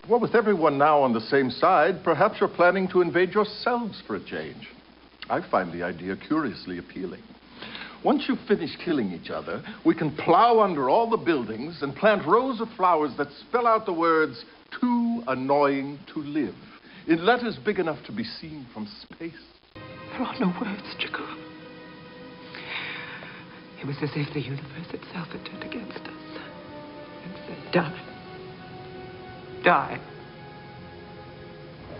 Well, with everyone now on the same side, perhaps you're planning to invade yourselves for a change. I find the idea curiously appealing. Once you've finished killing each other, we can plow under all the buildings and plant rows of flowers that spell out the words, "Too annoying to live," in letters big enough to be seen from space. There are no words, Jessi. It was as if the universe itself had turned against us and said, die. Die.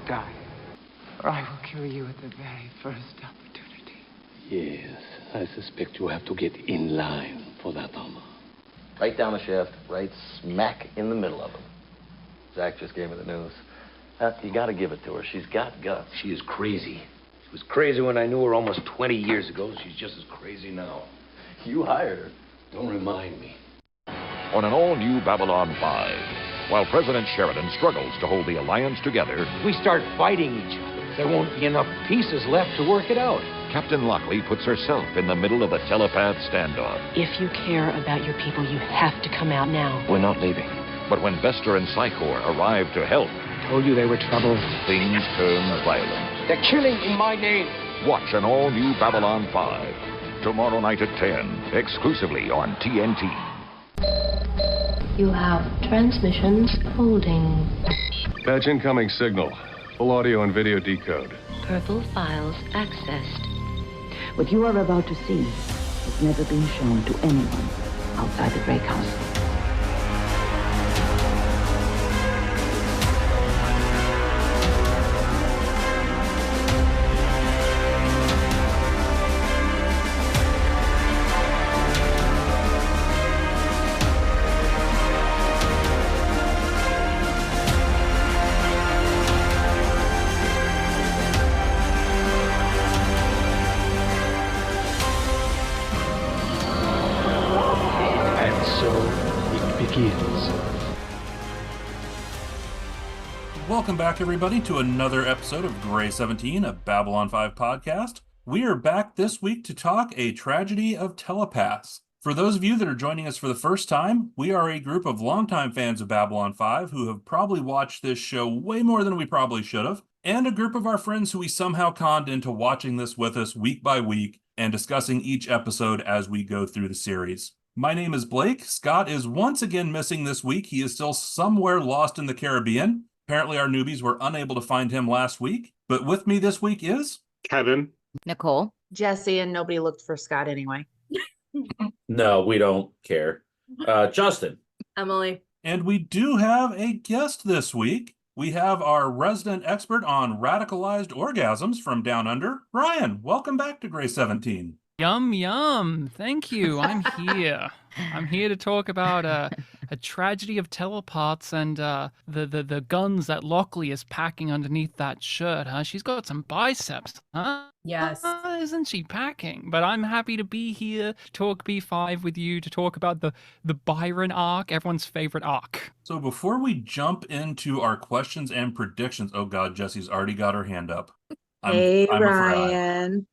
Die. Or I will kill you at the very first opportunity. Yes, I suspect you have to get in line for that honor. Right down the shaft, right smack in the middle of them. Zach just gave me the news. You gotta give it to her. She's got guts. She is crazy. She was crazy when I knew her almost 20 years ago. She's just as crazy now. You hired her. Don't remind me. On an all-new Babylon 5, while President Sheridan struggles to hold the alliance together, We start fighting each other. There won't be enough pieces left to work it out. Captain Lochley puts herself in the middle of a telepath standoff. If you care about your people, you have to come out now. We're not leaving. But when Bester and Psychor arrive to help, Told you they were trouble. things turn violent. They're killing in my name. Watch an all-new Babylon 5, tomorrow night at 10, exclusively on TNT. You have transmissions holding. Patch incoming signal. Full audio and video decode. Purple files accessed. What you are about to see has never been shown to anyone outside the Grey Council. Welcome back, everybody, to another episode of Grey 17, a Babylon 5 podcast. We are back this week to talk A Tragedy of Telepaths. For those of you that are joining us for the first time, we are a group of longtime fans of Babylon 5 who have probably watched this show way more than we probably should have, and a group of our friends who we somehow conned into watching this with us week by week and discussing each episode as we go through the series. My name is Blake. Scott is once again missing this week. He is still somewhere lost in the Caribbean. Apparently our newbies were unable to find him last week, but with me this week is... Kevin. Nicole. Jessi, and nobody looked for Scott anyway. No, we don't care. Justin. Emily. And we do have a guest this week. We have our resident expert on radicalized orgasms from Down Under, Ryan. Welcome back to Grey 17. Yum, yum. Thank you. I'm here. I'm here to talk about a tragedy of telepaths and the guns that Lochley is packing underneath that shirt, huh? She's got some biceps, huh? Yes. Isn't she packing? But I'm happy to be here to talk B5 with you, to talk about the Byron arc, everyone's favorite arc. So before we jump into our questions and predictions... Oh, God, Jessi's already got her hand up. Hey, Ryan.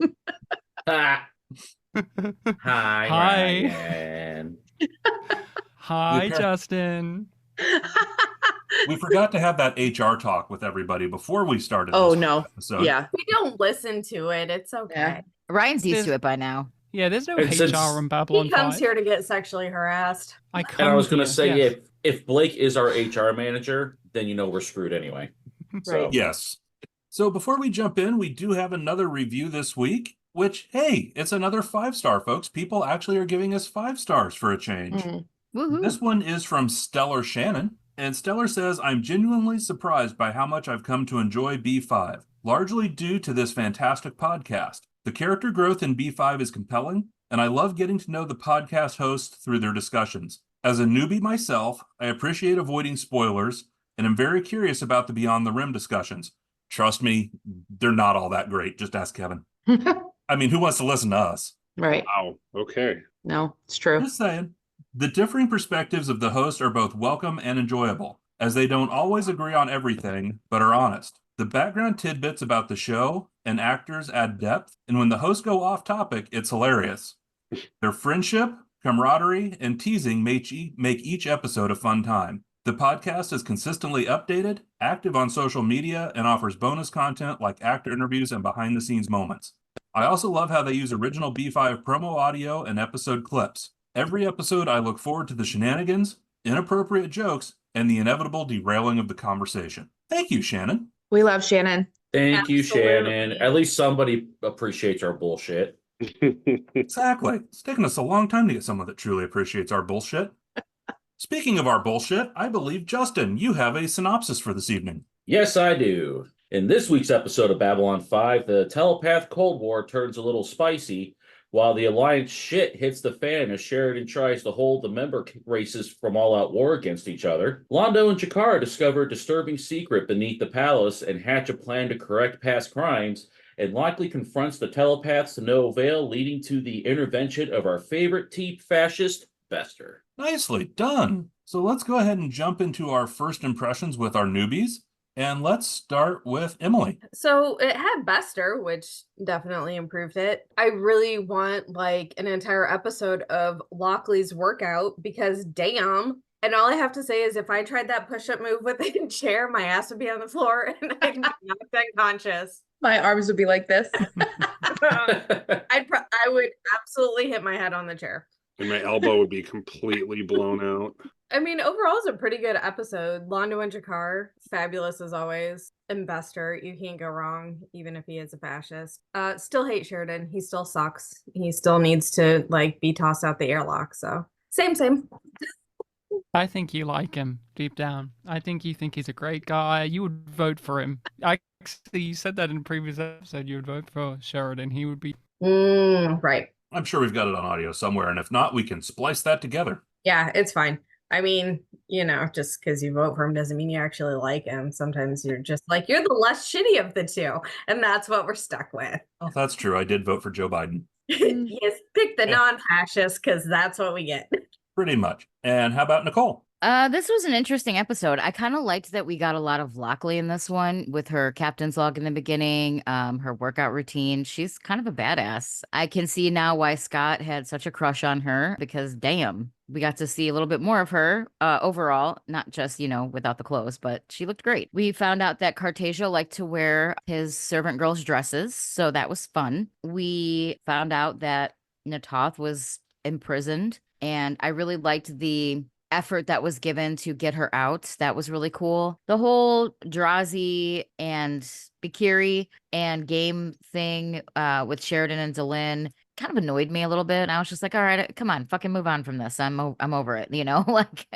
Hi. Ryan. Hi, Justin. We forgot to have that HR talk with everybody before we started. Oh, this no. episode. Yeah. We don't listen to it. It's okay. Yeah. Ryan's used to it by now. Yeah, there's no And since HR on Babylon He comes 5. here to get sexually harassed. I was going to say, yes. if Blake is our HR manager, then you know we're screwed anyway. So. Right. Yes. So before we jump in, we do have another review this week, which, hey, it's another 5-star, folks. People actually are giving us 5 stars for a change. Woohoo. This one is from Stellar Shannon, and Stellar says, I'm genuinely surprised by how much I've come to enjoy B5, largely due to this fantastic podcast. The character growth in B5 is compelling, and I love getting to know the podcast hosts through their discussions. As a newbie myself, I appreciate avoiding spoilers, and I'm very curious about the Beyond the Rim discussions. Trust me, they're not all that great. Just ask Kevin. I mean, who wants to listen to us? Right. Wow. Okay. No, it's true. Just saying. The differing perspectives of the host are both welcome and enjoyable, as they don't always agree on everything, but are honest. The background tidbits about the show and actors add depth, and when the hosts go off topic, it's hilarious. Their friendship, camaraderie, and teasing make each episode a fun time. The podcast is consistently updated, active on social media, and offers bonus content like actor interviews and behind-the-scenes moments. I also love how they use original B5 promo audio and episode clips. Every episode, I look forward to the shenanigans, inappropriate jokes, and the inevitable derailing of the conversation. Thank you, Shannon. We love Shannon. Thank you, Absolutely. Shannon. At least somebody appreciates our bullshit. Exactly. It's taken us a long time to get someone that truly appreciates our bullshit. Speaking of our bullshit, I believe, Justin, you have a synopsis for this evening. Yes, I do. In this week's episode of Babylon 5, the telepath Cold War turns a little spicy, while the Alliance shit hits the fan as Sheridan tries to hold the member races from all-out war against each other. Londo and G'Kar discover a disturbing secret beneath the palace and hatch a plan to correct past crimes, and Lochley confronts the telepaths to no avail, leading to the intervention of our favorite teep fascist, Bester. Nicely done. So let's go ahead and jump into our first impressions with our newbies. And let's start with Emily. So it had Bester, which definitely improved it. I really want like an entire episode of Lochley's workout because damn. And all I have to say is if I tried that push-up move with a chair, my ass would be on the floor and I'd be knocked unconscious. My arms would be like this. I would absolutely hit my head on the chair. And my elbow would be completely blown out. I mean, overall, it's a pretty good episode. Londo and G'Kar, fabulous as always. And Bester, you can't go wrong, even if he is a fascist. Still hate Sheridan. He still sucks. He still needs to, like, be tossed out the airlock. So, same. I think you like him deep down. I think you think he's a great guy. You would vote for him. Actually, you said that in a previous episode. You would vote for Sheridan. He would be... Right. I'm sure we've got it on audio somewhere, and if not, we can splice that together. Yeah, it's fine. I mean, you know, just because you vote for him doesn't mean you actually like him. Sometimes you're just like, you're the less shitty of the two. And that's what we're stuck with. Oh, that's true. I did vote for Joe Biden. Yes, pick the non-fascist because that's what we get. Pretty much. And how about Nicole? This was an interesting episode. I kind of liked that we got a lot of Lochley in this one with her captain's log in the beginning, her workout routine. She's kind of a badass. I can see now why Scott had such a crush on her because damn, we got to see a little bit more of her overall, not just, you know, without the clothes, but she looked great. We found out that Cartasia liked to wear his servant girls' dresses, so that was fun. We found out that Natoth was imprisoned, and I really liked the effort that was given to get her out. That was really cool. The whole Drazi and Bikiri and game thing with Sheridan and Delenn kind of annoyed me a little bit. I was just like, all right, come on, fucking move on from this. I'm over it, you know? Like,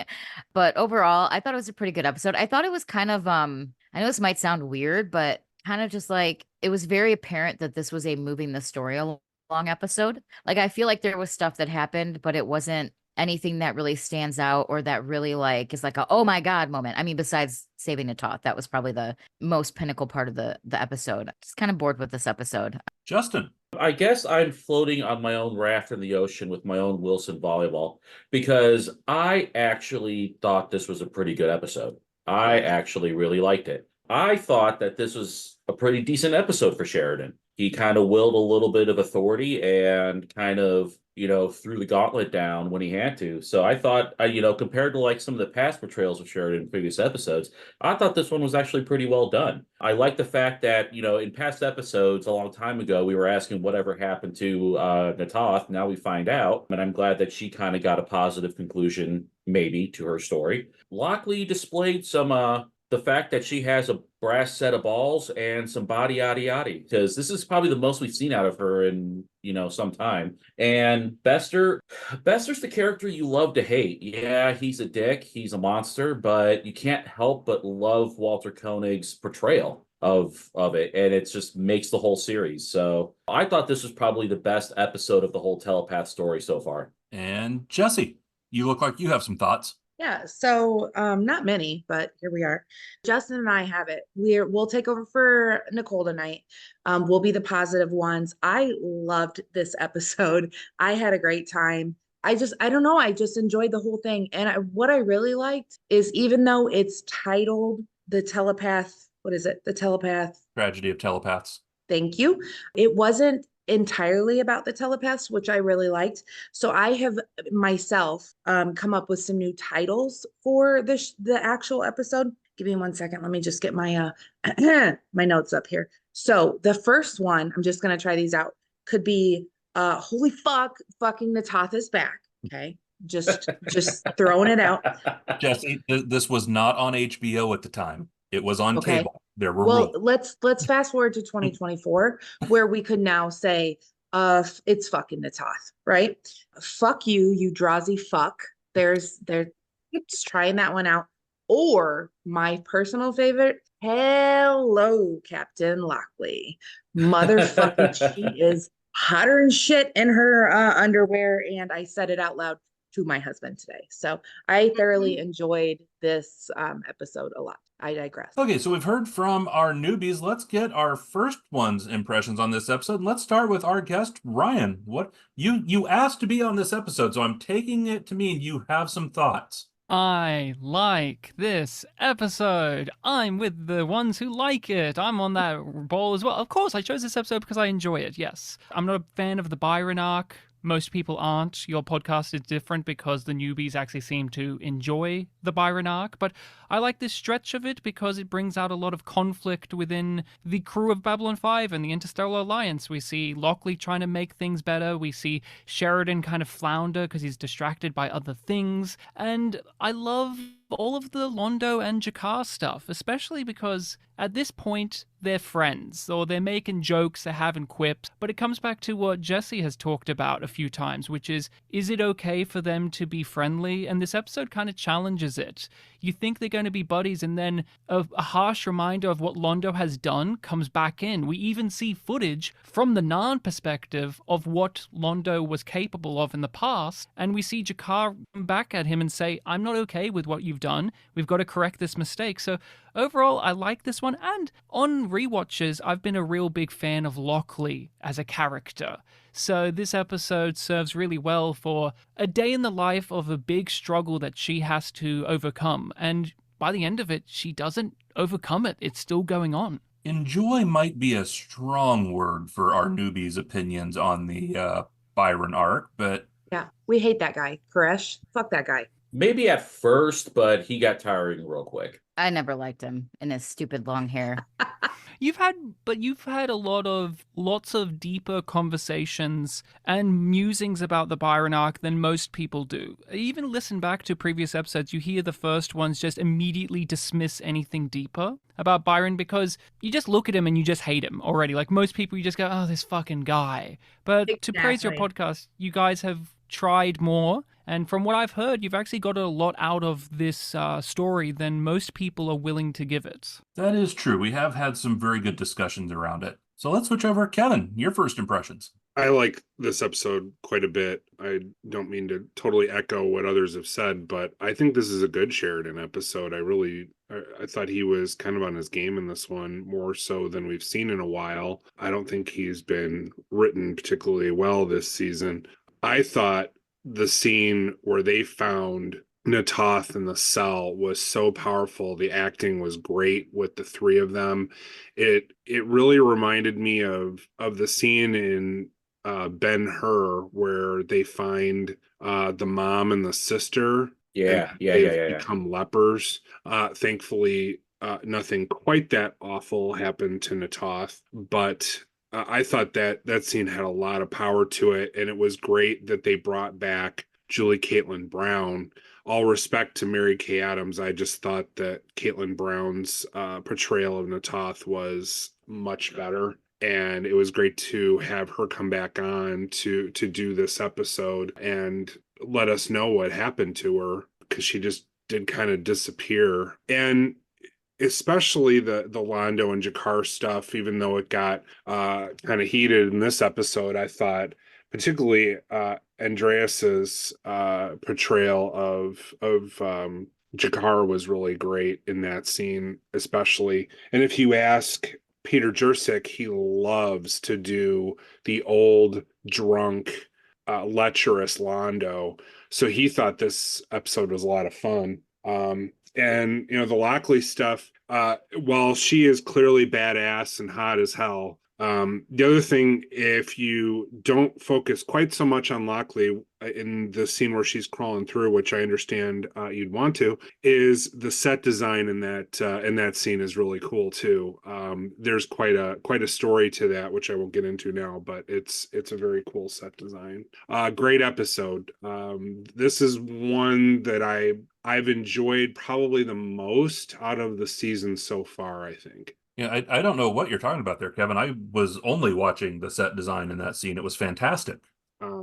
but overall, I thought it was a pretty good episode. I thought it was kind of I know this might sound weird, but kind of just like it was very apparent that this was a moving the story along episode. Like I feel like there was stuff that happened, but it wasn't anything that really stands out or that really like is like a oh my god moment. I mean, besides saving Natoth, that was probably the most pinnacle part of the episode. Just kind of bored with this episode. Justin. I guess I'm floating on my own raft in the ocean with my own Wilson volleyball because I actually thought this was a pretty good episode. I actually really liked it. I thought that this was a pretty decent episode for Sheridan. He kind of willed a little bit of authority and kind of, you know, threw the gauntlet down when he had to. So I thought, you know, compared to like some of the past portrayals of Sheridan in previous episodes, I thought this one was actually pretty well done. I like the fact that, you know, in past episodes a long time ago, we were asking whatever happened to Natoth. Now we find out. And I'm glad that she kind of got a positive conclusion, maybe, to her story. Lochley displayed some the fact that she has a brass set of balls and some body yaddy yaddy, because this is probably the most we've seen out of her in, you know, some time. And Bester's the character you love to hate. Yeah, he's a dick, he's a monster, but you can't help but love Walter Koenig's portrayal of it, and it just makes the whole series. So I thought this was probably the best episode of the whole telepath story so far. And Jessi, you look like you have some thoughts. Yeah, so not many, but here we are. Justin and I have it. We'll take over for Nicole tonight. We'll be the positive ones. I loved this episode. I had a great time. I don't know. I just enjoyed the whole thing. And what I really liked is even though it's titled The Telepath, what is it? The Telepath. Tragedy of Telepaths. Thank you. It wasn't entirely about the telepaths, which I really liked. So I have myself come up with some new titles for the actual episode. Give me 1 second. Let me just get my my notes up here. So the first one, I'm just gonna try these out, could be holy fuck, fucking Natath is back. Okay. Just throwing it out. Jessi, this was not on HBO at the time. It was on cable. There were rules. Let's fast forward to 2024, where we could now say, it's fucking Natath, right? Fuck you, you Drazi fuck. There's just trying that one out. Or my personal favorite, Hellllllo Captain Lochley. Motherfucker, she is hotter than shit in her underwear, and I said it out loud to my husband today. So I thoroughly enjoyed this episode a lot. I digress. Okay, so we've heard from our newbies. Let's get our first one's impressions on this episode. And let's start with our guest, Ryan. What you asked to be on this episode, so I'm taking it to mean you have some thoughts. I like this episode. I'm with the ones who like it. I'm on that ball as well. Of course, I chose this episode because I enjoy it, yes. I'm not a fan of the Byron arc. Most people aren't. Your podcast is different because the newbies actually seem to enjoy the Byron arc, but I like this stretch of it because it brings out a lot of conflict within the crew of Babylon 5 and the Interstellar Alliance. We see Lochley trying to make things better. We see Sheridan kind of flounder because he's distracted by other things. And I love all of the Londo and G'Kar stuff, especially because at this point they're friends, or they're making jokes, they're having quips, but it comes back to what Jessi has talked about a few times, which is it okay for them to be friendly? And this episode kind of challenges it. You think they're going to be buddies, and then a harsh reminder of what Londo has done comes back in. We even see footage from the Narn perspective of what Londo was capable of in the past, and we see G'Kar come back at him and say, I'm not okay with what you've done. We've got to correct this mistake. So overall, I like this one, and on rewatches, I've been a real big fan of Lochley as a character. So this episode serves really well for a day in the life of a big struggle that she has to overcome. And by the end of it, she doesn't overcome it. It's still going on. Enjoy might be a strong word for our newbies' opinions on the Byron arc, but... Yeah, we hate that guy, Koresh. Fuck that guy. Maybe at first, but he got tiring real quick. I never liked him and his stupid long hair. You've had lots of deeper conversations and musings about the Byron arc than most people do. Even listen back to previous episodes, you hear the first ones just immediately dismiss anything deeper about Byron because you just look at him and you just hate him already. Like most people, you just go, oh, this fucking guy. But to praise your podcast, you guys have tried more. And from what I've heard, you've actually got a lot out of this story than most people are willing to give it. That is true. We have had some very good discussions around it. So let's switch over. Kevin, your first impressions. I like this episode quite a bit. I don't mean to totally echo what others have said, but I think this is a good Sheridan episode. I thought he was kind of on his game in this one, more so than we've seen in a while. I don't think he's been written particularly well this season. I thought the scene where they found Natath in the cell was so powerful. The acting was great with the three of them. It really reminded me of the scene in Ben-Hur where they find the mom and the sister. Yeah. Become lepers. Thankfully, nothing quite that awful happened to Natath, but I thought that scene had a lot of power to it, and it was great that they brought back Julie Caitlin Brown. All respect to Mary Kay Adams, I just thought that Caitlin Brown's portrayal of Natath was much better, and it was great to have her come back on to do this episode and let us know what happened to her, because she just did kind of disappear. And especially the Londo and G'Kar stuff, even though it got kind of heated in this episode, I thought particularly Andreas's portrayal of G'Kar was really great in that scene, especially. And if you ask Peter Jurczyk, he loves to do the old drunk lecherous Londo, so he thought this episode was a lot of fun. And, the Lochley stuff, while she is clearly badass and hot as hell, The other thing, if you don't focus quite so much on Lockley in the scene where she's crawling through, which I understand you'd want to, is the set design in that scene is really cool too. There's quite a story to that, which I won't get into now, but it's a very cool set design. Great episode. This is one that I've enjoyed probably the most out of the season so far, I think. Yeah, I don't know what you're talking about there, Kevin. I was only watching the set design in that scene. It was fantastic.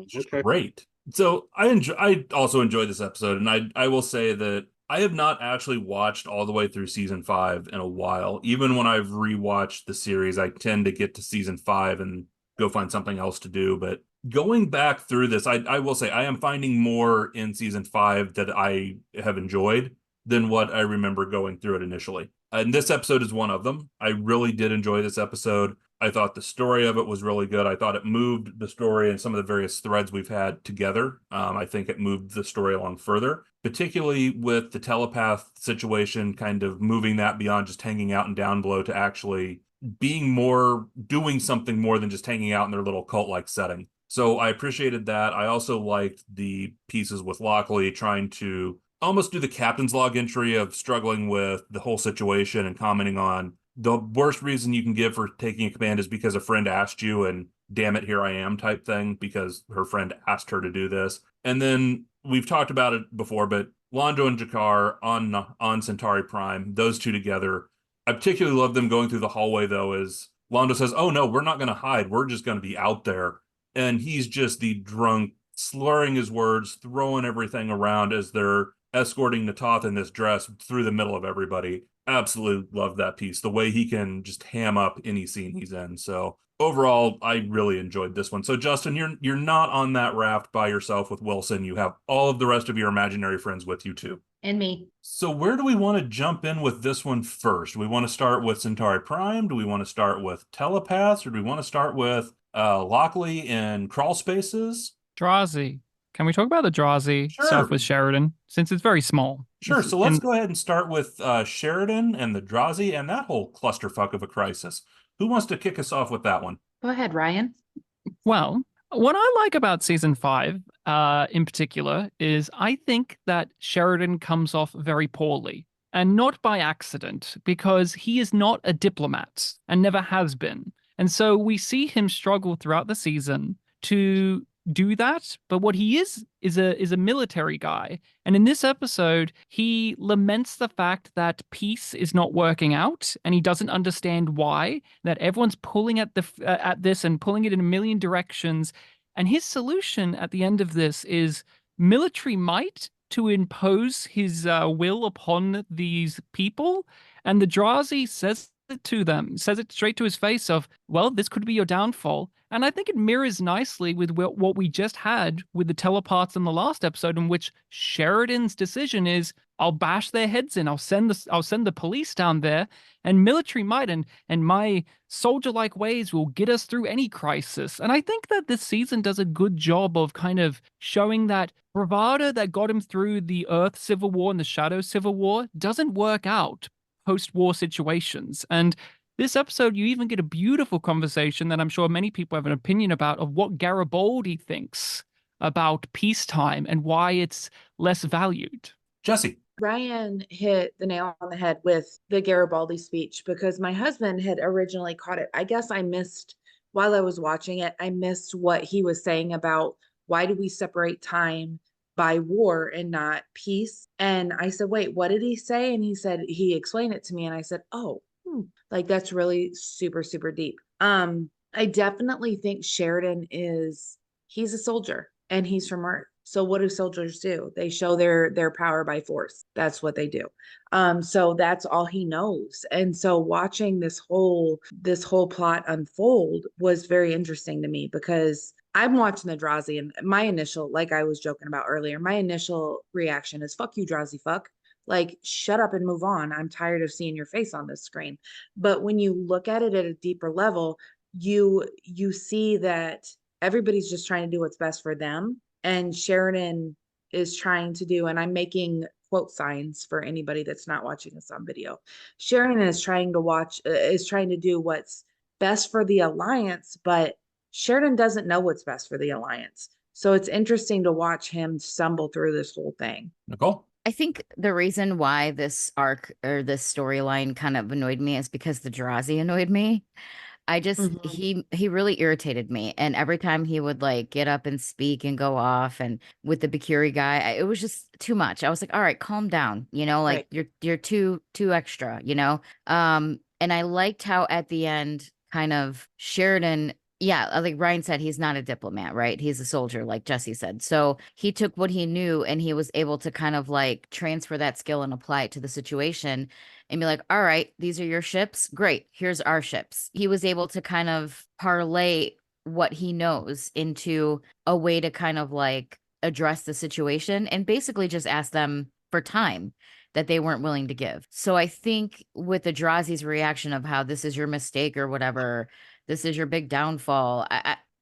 Just Okay. great. So I also enjoyed this episode, and I will say that I have not actually watched all the way through season 5 in a while. Even when I've rewatched the series, I tend to get to season 5 and go find something else to do. But going back through this, I will say I am finding more in season 5 that I have enjoyed than what I remember going through it initially. And this episode is one of them. I really did enjoy this episode. I thought the story of it was really good. I thought it moved the story and some of the various threads we've had together. I think it moved the story along further, particularly with the telepath situation, kind of moving that beyond just hanging out in Downblow to actually doing something more than just hanging out in their little cult-like setting. So I appreciated that. I also liked the pieces with Lockley trying to almost do the captain's log entry of struggling with the whole situation and commenting on the worst reason you can give for taking a command is because a friend asked you and damn it, here I am type thing because her friend asked her to do this. And then we've talked about it before, but Londo and G'Kar on Centauri Prime, those two together. I particularly love them going through the hallway though, as Londo says, oh no, we're not going to hide. We're just going to be out there. And he's just the drunk, slurring his words, throwing everything around as they're escorting Natoth in this dress through the middle of everybody. Absolutely love that piece. The way he can just ham up any scene he's in. So overall, I really enjoyed this one. So Justin, you're not on that raft by yourself with Wilson. You have all of the rest of your imaginary friends with you too. And me. So where do we want to jump in with this one first? Do we want to start with Centauri Prime? Do we want to start with Telepaths? Or do we want to start with Lockley in Crawl Spaces? Drazi. Can we talk about the Drazi stuff with Sheridan, since it's very small? Sure. So let's go ahead and start with Sheridan and the Drazi and that whole clusterfuck of a crisis. Who wants to kick us off with that one? Go ahead, Ryan. Well, what I like about season 5 in particular is I think that Sheridan comes off very poorly, and not by accident, because he is not a diplomat and never has been. And so we see him struggle throughout the season to do that, but what he is a military guy, and in this episode he laments the fact that peace is not working out, and he doesn't understand why, that everyone's pulling at this and pulling it in a million directions, and his solution at the end of this is military might to impose his will upon these people. And the Drazi says it to them, says it straight to his face of, well, this could be your downfall. And I think it mirrors nicely with what we just had with the telepaths in the last episode, in which Sheridan's decision is, I'll bash their heads in. I'll send the police down there, and military might and my soldier-like ways will get us through any crisis. And I think that this season does a good job of kind of showing that bravado that got him through the Earth Civil War and the Shadow Civil War doesn't work out post-war situations. And this episode, you even get a beautiful conversation that I'm sure many people have an opinion about, of what Garibaldi thinks about peacetime and why it's less valued. Jessi. Ryan hit the nail on the head with the Garibaldi speech, because my husband had originally caught it. I guess I missed, while I was watching it, I missed what he was saying about why do we separate time by war and not peace. And I said, wait, what did he say? And he said, he explained it to me. And I said, oh, like that's really super, super deep. I definitely think Sheridan he's a soldier and he's from Earth. So what do soldiers do? They show their power by force. That's what they do. So that's all he knows. And so watching this whole plot unfold was very interesting to me, because I'm watching the Drazi, and my initial, like I was joking about earlier, my initial reaction is, fuck you, Drazi, fuck. Like, shut up and move on. I'm tired of seeing your face on this screen. But when you look at it at a deeper level, you see that everybody's just trying to do what's best for them. And Sheridan is trying to do, and I'm making quote signs for anybody that's not watching this on video. Sheridan is trying to do what's best for the Alliance, but Sheridan doesn't know what's best for the Alliance. So it's interesting to watch him stumble through this whole thing. Nicole? I think the reason why this arc or this storyline kind of annoyed me is because the Drazi annoyed me. I just he really irritated me, and every time he would like get up and speak and go off, and with the Bakuri guy, it was just too much. I was like, all right, calm down, like you're too extra, and I liked how at the end kind of Sheridan, yeah, like Ryan said, he's not a diplomat, right? He's a soldier, like Jessi said. So he took what he knew and he was able to kind of like transfer that skill and apply it to the situation and be like, all right, these are your ships. Great. Here's our ships. He was able to kind of parlay what he knows into a way to kind of like address the situation and basically just ask them for time that they weren't willing to give. So I think with the Drazi's reaction of how this is your mistake or whatever, this is your big downfall.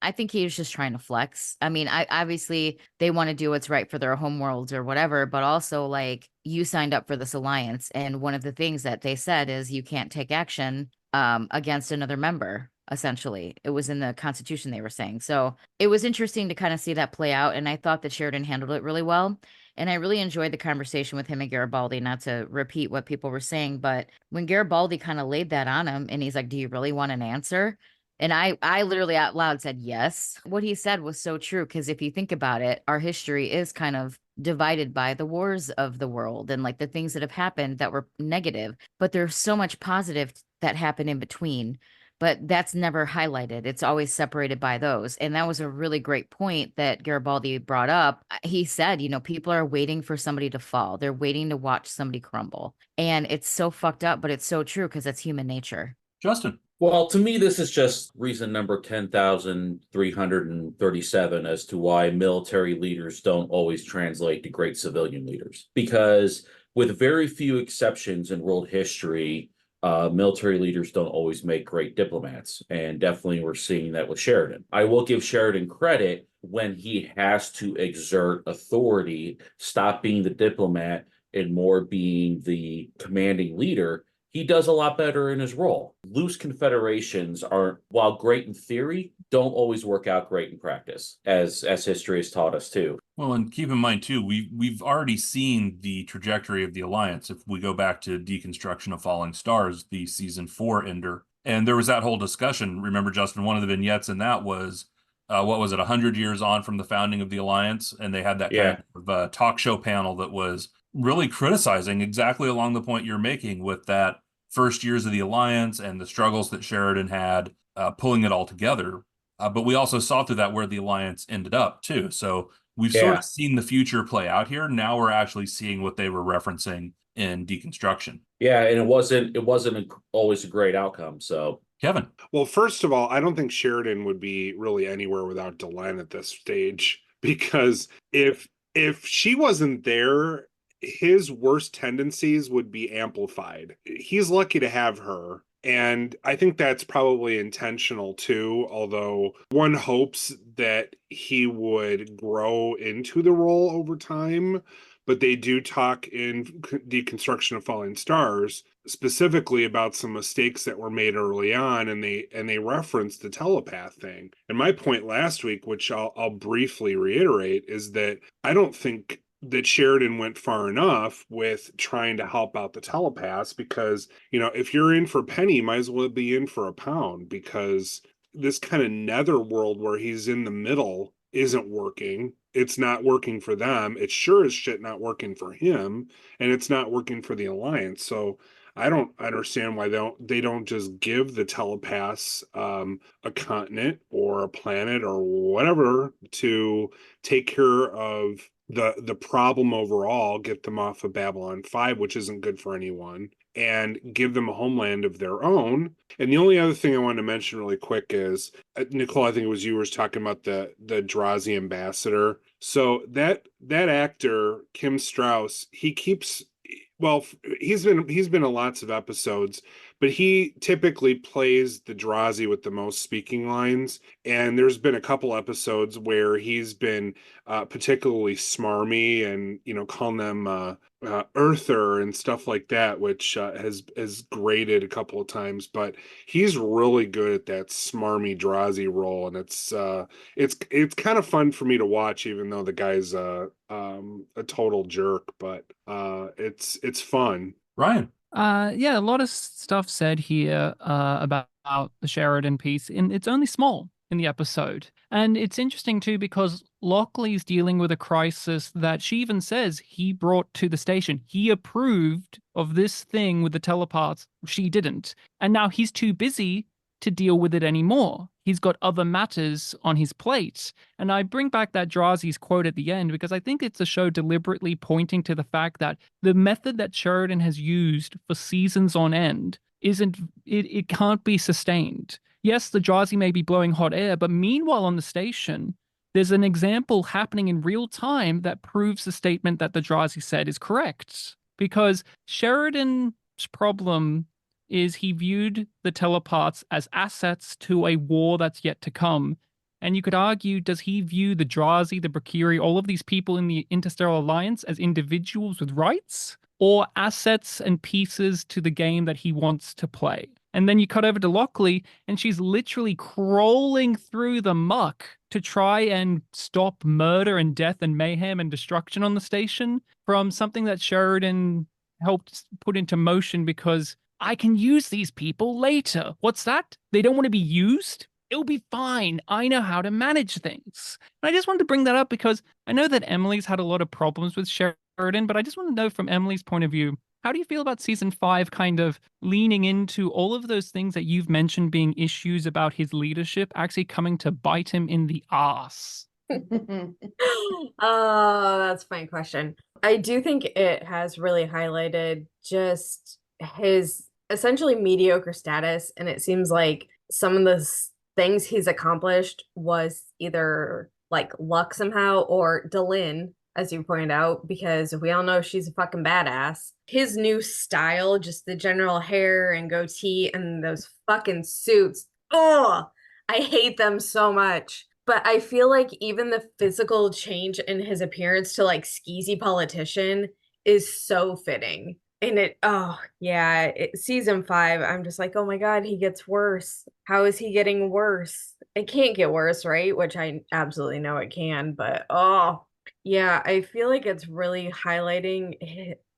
I think he was just trying to flex. I mean, obviously they want to do what's right for their home worlds or whatever, but also like you signed up for this alliance. And one of the things that they said is you can't take action against another member. Essentially, it was in the Constitution they were saying. So it was interesting to kind of see that play out. And I thought that Sheridan handled it really well. And I really enjoyed the conversation with him and Garibaldi, not to repeat what people were saying, but when Garibaldi kind of laid that on him and he's like, do you really want an answer? And I literally out loud said, yes. What he said was so true. Because if you think about it, our history is kind of divided by the wars of the world and like the things that have happened that were negative, but there's so much positive that happened in between. But that's never highlighted. It's always separated by those. And that was a really great point that Garibaldi brought up. He said, people are waiting for somebody to fall. They're waiting to watch somebody crumble. And it's so fucked up, but it's so true because that's human nature. Justin? Well, to me, this is just reason number 10,337 as to why military leaders don't always translate to great civilian leaders. Because with very few exceptions in world history, military leaders don't always make great diplomats. And definitely we're seeing that with Sheridan. I will give Sheridan credit when he has to exert authority, stop being the diplomat and more being the commanding leader. He does a lot better in his role. Loose confederations are, while great in theory, don't always work out great in practice, as history has taught us too. Well, and keep in mind too, we've already seen the trajectory of the Alliance. If we go back to Deconstruction of Falling Stars, the season 4 ender, and there was that whole discussion. Remember, Justin, one of the vignettes in that was, what was it, 100 years on from the founding of the Alliance, and they had that kind of talk show panel that was really criticizing exactly along the point you're making with that first years of the Alliance and the struggles that Sheridan had pulling it all together. But we also saw through that where the Alliance ended up too. So we've sort of seen the future play out here. Now we're actually seeing what they were referencing in Deconstruction. Yeah, and it wasn't always a great outcome. So Kevin. Well, first of all, I don't think Sheridan would be really anywhere without Delenn at this stage, because if she wasn't there, his worst tendencies would be amplified. He's lucky to have her. And I think that's probably intentional too, although one hopes that he would grow into the role over time. But they do talk in Deconstruction of Falling Stars specifically about some mistakes that were made early on, and they reference the telepath thing. And my point last week, which I'll briefly reiterate, is that I don't think that Sheridan went far enough with trying to help out the telepaths, because, if you're in for a penny, you might as well be in for a pound, because this kind of netherworld where he's in the middle isn't working. It's not working for them. It's sure as shit not working for him, and it's not working for the Alliance. So I don't understand why they don't just give the telepaths a continent or a planet or whatever to take care of the problem overall, get them off of Babylon 5, which isn't good for anyone, and give them a homeland of their own. And the only other thing I wanted to mention really quick is, Nicole, I think it was you were talking about the Drazi ambassador. So that actor, Kim Strauss, he's been in lots of episodes, but he typically plays the Drazi with the most speaking lines. And there's been a couple episodes where he's been particularly smarmy and, calling them Earther and stuff like that, which has grated a couple of times. But he's really good at that smarmy Drazi role, and it's kind of fun for me to watch, even though the guy's a total jerk. But it's fun. Ryan. Yeah, a lot of stuff said here about the Sheridan piece, and it's only small in the episode. And it's interesting too because Lochley's dealing with a crisis that she even says he brought to the station. He approved of this thing with the telepaths. She didn't. And now he's too busy to deal with it anymore. He's got other matters on his plate. And I bring back that Drazi's quote at the end because I think it's a show deliberately pointing to the fact that the method that Sheridan has used for seasons on end it can't be sustained. Yes, the Drazi may be blowing hot air, but meanwhile on the station, there's an example happening in real time that proves the statement that the Drazi said is correct. Because Sheridan's problem is he viewed the telepaths as assets to a war that's yet to come. And you could argue, does he view the Drazi, the Brakiri, all of these people in the Interstellar Alliance as individuals with rights? Or assets and pieces to the game that he wants to play? And then you cut over to Lochley, and she's literally crawling through the muck to try and stop murder and death and mayhem and destruction on the station from something that Sheridan helped put into motion because I can use these people later. What's that? They don't want to be used? It'll be fine. I know how to manage things. And I just wanted to bring that up because I know that Emily's had a lot of problems with Sheridan, but I just want to know from Emily's point of view, how do you feel about season 5 kind of leaning into all of those things that you've mentioned being issues about his leadership actually coming to bite him in the ass? Oh, that's a fine question. I do think it has really highlighted just his essentially mediocre status, and it seems like some of the things he's accomplished was either like luck somehow or Delin, as you pointed out, because we all know she's a fucking badass. His new style, just the general hair and goatee and those fucking suits. Oh, I hate them so much. But I feel like even the physical change in his appearance to like skeezy politician is so fitting. And season 5, I'm just like, oh my God, he gets worse. How is he getting worse? It can't get worse, right? Which I absolutely know it can, but yeah, I feel like it's really highlighting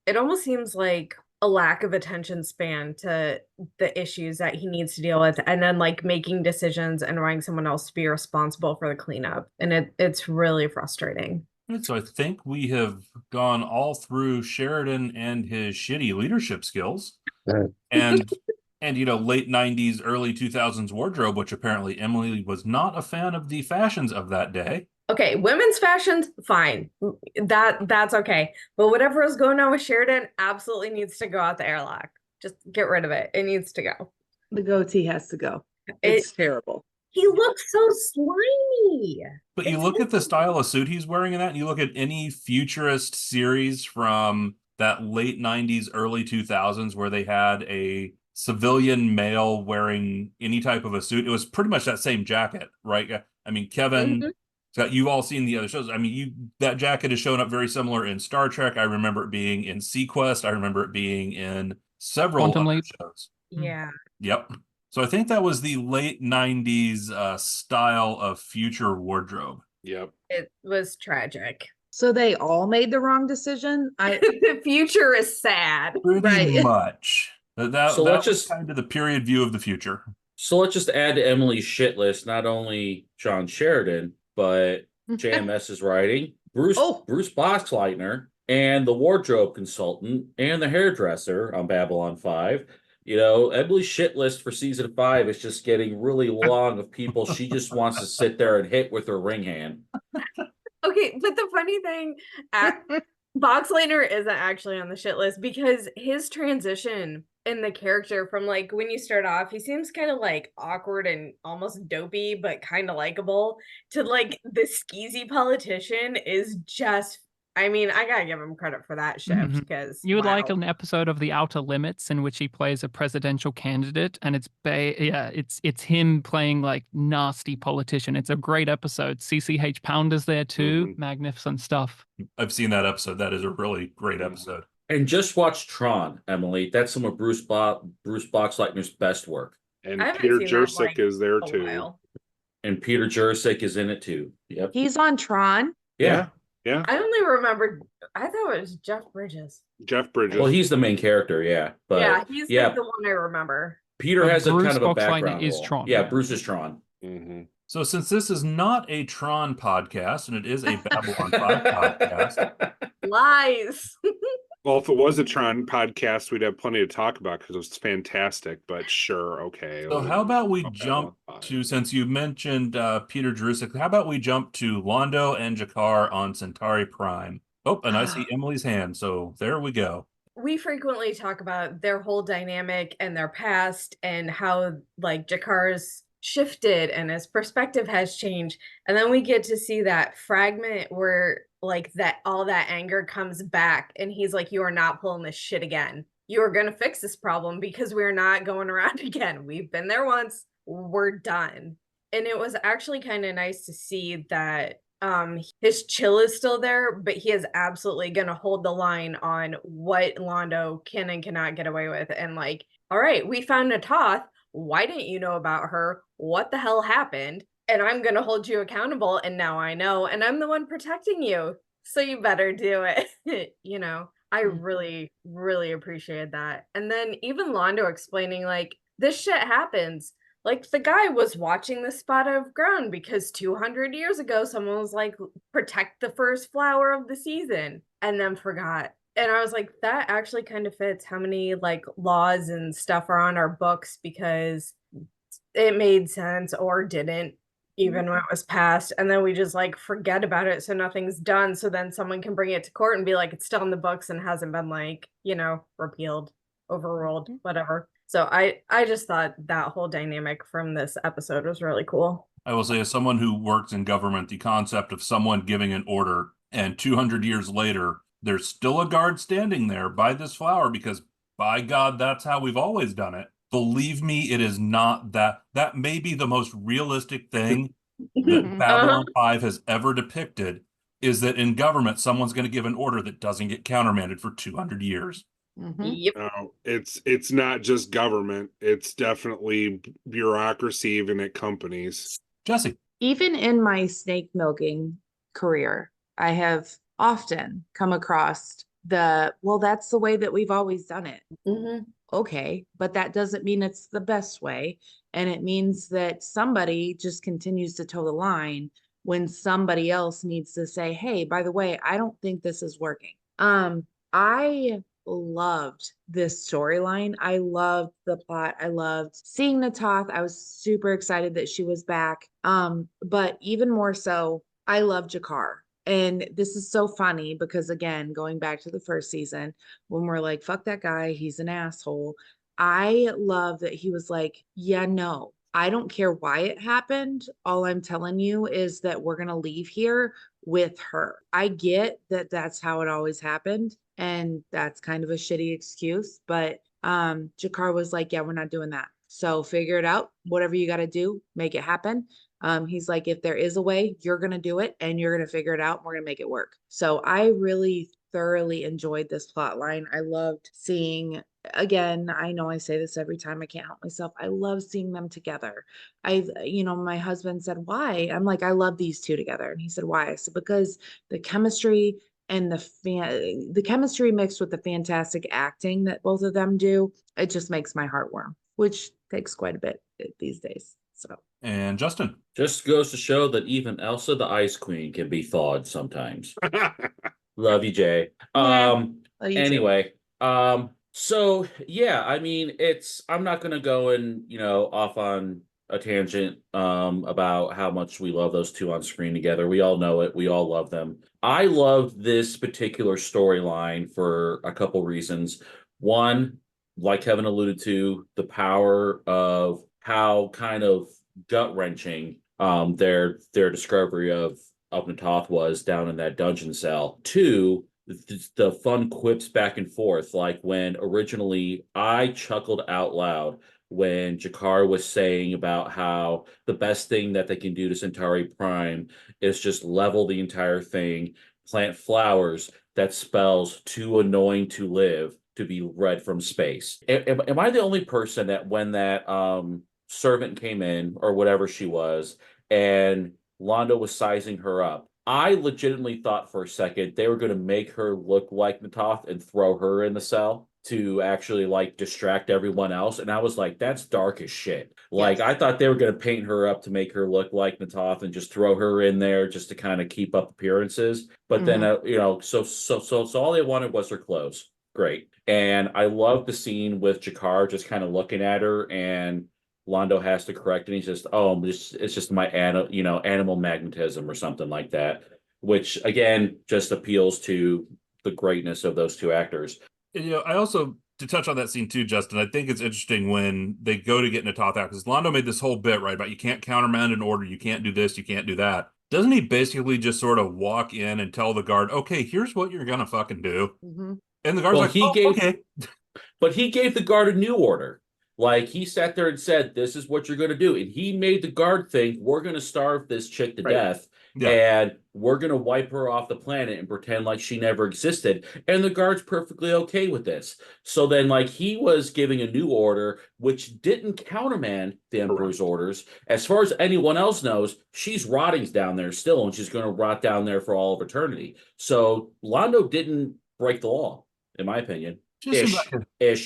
it almost seems like a lack of attention span to the issues that he needs to deal with, and then like making decisions and wanting someone else to be responsible for the cleanup. And it's really frustrating. So I think we have gone all through Sheridan and his shitty leadership skills and late 90s, early 2000s wardrobe, which apparently Emily was not a fan of the fashions of that day. Okay, women's fashions, fine. That's okay. But whatever is going on with Sheridan absolutely needs to go out the airlock. Just get rid of it. It needs to go. The goatee has to go. It's terrible. He looks so slimy. But you look at the style of suit he's wearing in that, and you look at any futurist series from that late 90s, early 2000s where they had a civilian male wearing any type of a suit. It was pretty much that same jacket, right? I mean, Kevin, you've all seen the other shows. I mean, that jacket has shown up very similar in Star Trek. I remember it being in Sequest. I remember it being in several other shows. Yeah. Yep. So I think that was the late 90s style of future wardrobe. Yep. It was tragic. So they all made the wrong decision? The future is sad. Pretty much. That let's was kind of the period view of the future. So let's just add to Emily's shit list not only John Sheridan, but JMS's writing, Bruce Boxleitner, and the wardrobe consultant, and the hairdresser on Babylon 5. Emily's shit list for season 5 is just getting really long of people she just wants to sit there and hit with her ring hand. Okay, but the funny thing, Boxleitner isn't actually on the shit list because his transition in the character from like when you start off, he seems kind of like awkward and almost dopey, but kind of likable, to like the skeezy politician is just I mean, I gotta give him credit for that shift because You would like wow. an episode of The Outer Limits in which he plays a presidential candidate, and it's him playing like nasty politician. It's a great episode. CCH Pounder's there too. Magnificent stuff. I've seen that episode. That is a really great episode. And just watch Tron, Emily. That's some of Bruce Boxleitner's best work. And Peter Jurczyk is there too. And Peter Jurczyk is in it too. Yep. He's on Tron. Yeah. Yeah. I only remembered. I thought it was Jeff Bridges. Jeff Bridges. Well, he's the main character, yeah. But yeah, he's like the one I remember. Peter has Bruce a kind of a Boxleitner background is role. Tron. Yeah, Bruce is Tron. So since this is not a Tron podcast and it is a Babylon 5 podcast. Lies. Well, if it was a Tron podcast, we'd have plenty to talk about because it was fantastic, but sure, okay. So how about we jump to, since you mentioned Peter Jurczyk, how about we jump to Londo and G'Kar on Centauri Prime? Oh, and I see Emily's hand, so there we go. We frequently talk about their whole dynamic and their past and how like G'Kar's shifted and his perspective has changed. And then we get to see that fragment where like that all that anger comes back and he's like, you are not pulling this shit again. You are going to fix this problem because we're not going around again. We've been there once. We're done. And it was actually kind of nice to see that his chill is still there, but he is absolutely going to hold the line on what Londo can and cannot get away with. And like, all right, we found Natoth. Why didn't you know about her? What the hell happened? And I'm going to hold you accountable. And now I know. And I'm the one protecting you. So you better do it. You know, I really, really appreciated that. And then even Londo explaining like, this shit happens. Like the guy was watching the spot of ground because 200 years ago, someone was like, protect the first flower of the season and then forgot. And I was like, that actually kind of fits how many like laws and stuff are on our books because it made sense or didn't even when it was passed. And then we just like forget about it. So nothing's done. So then someone can bring it to court and be like, it's still in the books and hasn't been like, you know, repealed, overruled, whatever. So I just thought that whole dynamic from this episode was really cool. I will say, as someone who works in government, the concept of someone giving an order and 200 years later, there's still a guard standing there by this flower because, by God, that's how we've always done it. Believe me, it is not that. That may be the most realistic thing that Babylon 5 has ever depicted, is that in government, someone's going to give an order that doesn't get countermanded for 200 years. Yep. No, it's not just government. It's definitely bureaucracy, even at companies. Jessi. Even in my snake milking career, I have often come across well, that's the way that we've always done it. Okay, but that doesn't mean it's the best way. And it means that somebody just continues to toe the line when somebody else needs to say, hey, by the way, I don't think this is working. I loved this storyline. I loved the plot. I loved seeing Natoth. I was super excited that she was back. But even more so, I love G'Kar. And this is so funny because, again, going back to the first season, when we're like, fuck that guy, he's an asshole. I love that he was like, yeah, no, I don't care why it happened. All I'm telling you is that we're going to leave here with her. I get that that's how it always happened. And that's kind of a shitty excuse. But G'Kar was like, yeah, we're not doing that. So figure it out. Whatever you got to do, make it happen. He's like, if there is a way, you're going to do it and you're going to figure it out. And we're going to make it work. So I really thoroughly enjoyed this plot line. I loved seeing, again, I know I say this every time, I can't help myself. I love seeing them together. My husband said, why? I'm like, I love these two together. And he said, why? I said, because the chemistry and the chemistry mixed with the fantastic acting that both of them do, it just makes my heart warm, which takes quite a bit these days. So. And Justin. Just goes to show that even Elsa the Ice Queen can be thawed sometimes. Love you, Jay. Anyway, so yeah, I mean, I'm not gonna go and off on a tangent about how much we love those two on screen together. We all know it. We all love them. I love this particular storyline for a couple reasons. One, like Kevin alluded to, the power of how kind of gut-wrenching their discovery of of Natoth was down in that dungeon cell. Two, the fun quips back and forth, like when originally I chuckled out loud when G'Kar was saying about how the best thing that they can do to Centauri Prime is just level the entire thing, plant flowers that spells too annoying to live to be read from space. Am I the only person that when that servant came in or whatever she was and Londo was sizing her up, I legitimately thought for a second they were going to make her look like Natoth and throw her in the cell to actually like distract everyone else. And I was like, that's dark as shit. Like, I thought they were going to paint her up to make her look like Natoth and just throw her in there just to kind of keep up appearances. But then, you know, so all they wanted was her clothes. Great. And I love the scene with G'Kar just kind of looking at her, and Londo has to correct it. He's just, it's just my animal magnetism or something like that, which again just appeals to the greatness of those two actors. You know, I also, to touch on that scene too, Justin, I think it's interesting when they go to get Natoth out, because Londo made this whole bit, right, about you can't countermand an order, you can't do this, you can't do that. Doesn't he basically just sort of walk in and tell the guard, okay, here's what you're gonna fucking do? And the guard's okay. But he gave the guard a new order. Like, he sat there and said, this is what you're going to do. And he made the guard think, we're going to starve this chick to death. And we're going to wipe her off the planet and pretend like she never existed. And the guard's perfectly okay with this. So then, like, he was giving a new order, which didn't countermand the Emperor's orders. As far as anyone else knows, she's rotting down there still, and she's going to rot down there for all of eternity. So Londo didn't break the law, in my opinion. Ish. That's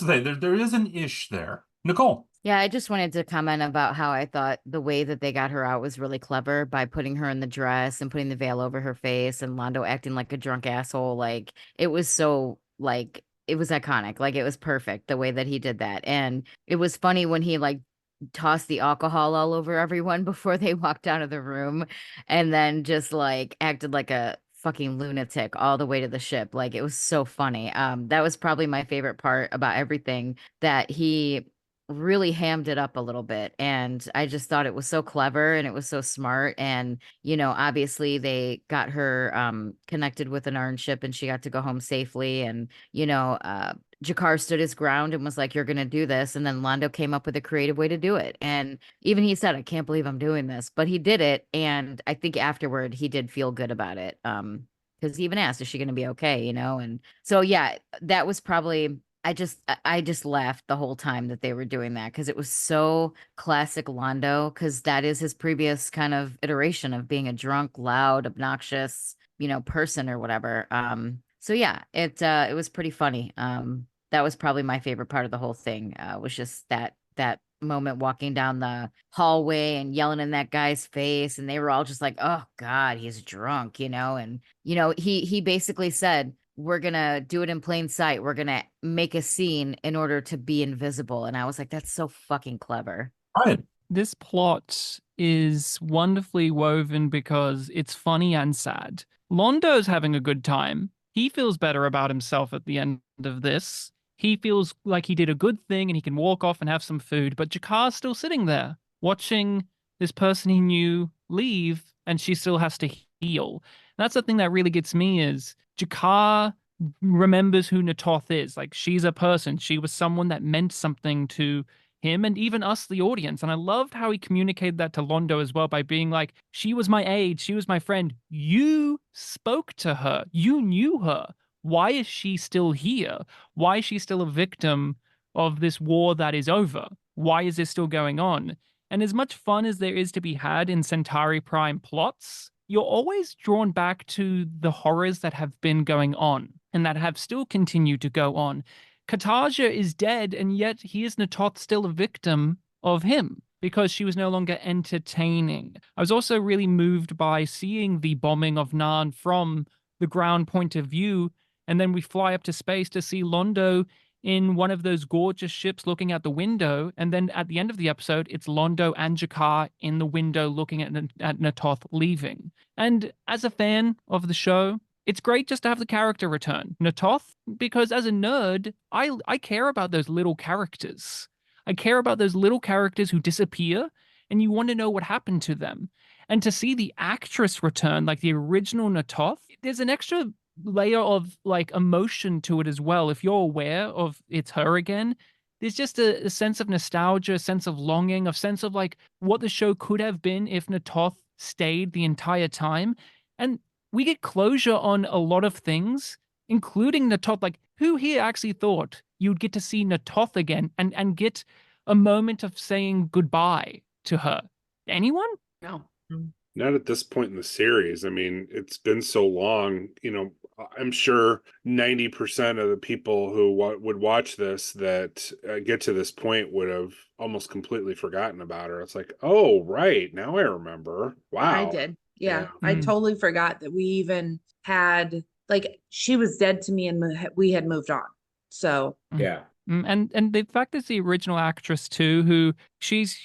the thing. There is an ish there. Nicole. Yeah, I just wanted to comment about how I thought the way that they got her out was really clever by putting her in the dress and putting the veil over her face and Londo acting like a drunk asshole. Like, it was so, like, it was iconic. Like, it was perfect the way that he did that. And it was funny when he, like, tossed the alcohol all over everyone before they walked out of the room and then just, like, acted like a fucking lunatic all the way to the ship. Like, it was so funny. That was probably my favorite part about everything, that he really hammed it up a little bit, and I just thought it was so clever and it was so smart. And you know, obviously they got her connected with an orange ship and she got to go home safely. And you know, G'Kar stood his ground and was like, you're gonna do this. And then Londo came up with a creative way to do it, and even he said, I can't believe I'm doing this, but he did it. And I think afterward he did feel good about it, because he even asked, is she gonna be okay, you know? And so yeah, that was probably, I just laughed the whole time that they were doing that, because it was so classic Londo, because that is his previous kind of iteration of being a drunk, loud, obnoxious, you know, person or whatever. So yeah, it was pretty funny. That was probably my favorite part of the whole thing, was just that moment walking down the hallway and yelling in that guy's face, and they were all just like, oh God, he's drunk, you know? And you know, he basically said, we're gonna do it in plain sight. We're gonna make a scene in order to be invisible. And I was like, that's so fucking clever. Right. This plot is wonderfully woven because it's funny and sad. Londo's having a good time. He feels better about himself at the end of this. He feels like he did a good thing and he can walk off and have some food. But G'Kar's still sitting there watching this person he knew leave, and she still has to heal. That's the thing that really gets me, is G'Kar remembers who Natoth is. Like, she's a person. She was someone that meant something to him and even us, the audience. And I loved how he communicated that to Londo as well by being like, she was my aide. She was my friend. You spoke to her. You knew her. Why is she still here? Why is she still a victim of this war that is over? Why is this still going on? And as much fun as there is to be had in Centauri Prime plots, you're always drawn back to the horrors that have been going on and that have still continued to go on. Kataja is dead, and yet he is Natoth still a victim of him because she was no longer entertaining. I was also really moved by seeing the bombing of Narn from the ground point of view, and then we fly up to space to see Londo in one of those gorgeous ships looking out the window, and then at the end of the episode, it's Londo and G'Kar in the window looking at Natoth leaving. And as a fan of the show, it's great just to have the character return. Natoth, because as a nerd, I care about those little characters. I care about those little characters who disappear and you want to know what happened to them. And to see the actress return, like the original Natoth, there's an extra layer of like emotion to it as well. If you're aware of it's her again, there's just a sense of nostalgia, a sense of longing, a sense of like what the show could have been if Natoth stayed the entire time. And we get closure on a lot of things, including Natoth. Like, who here actually thought you'd get to see Natoth again and get a moment of saying goodbye to her? Anyone? No. Not at this point in the series. I mean, it's been so long, I'm sure 90% of the people who would watch this that get to this point would have almost completely forgotten about her. It's like, oh, right. Now I remember. Wow. I did. Yeah. Yeah. I totally forgot that we even had, like, she was dead to me and we had moved on. So, Yeah. And the fact is the original actress too, who she's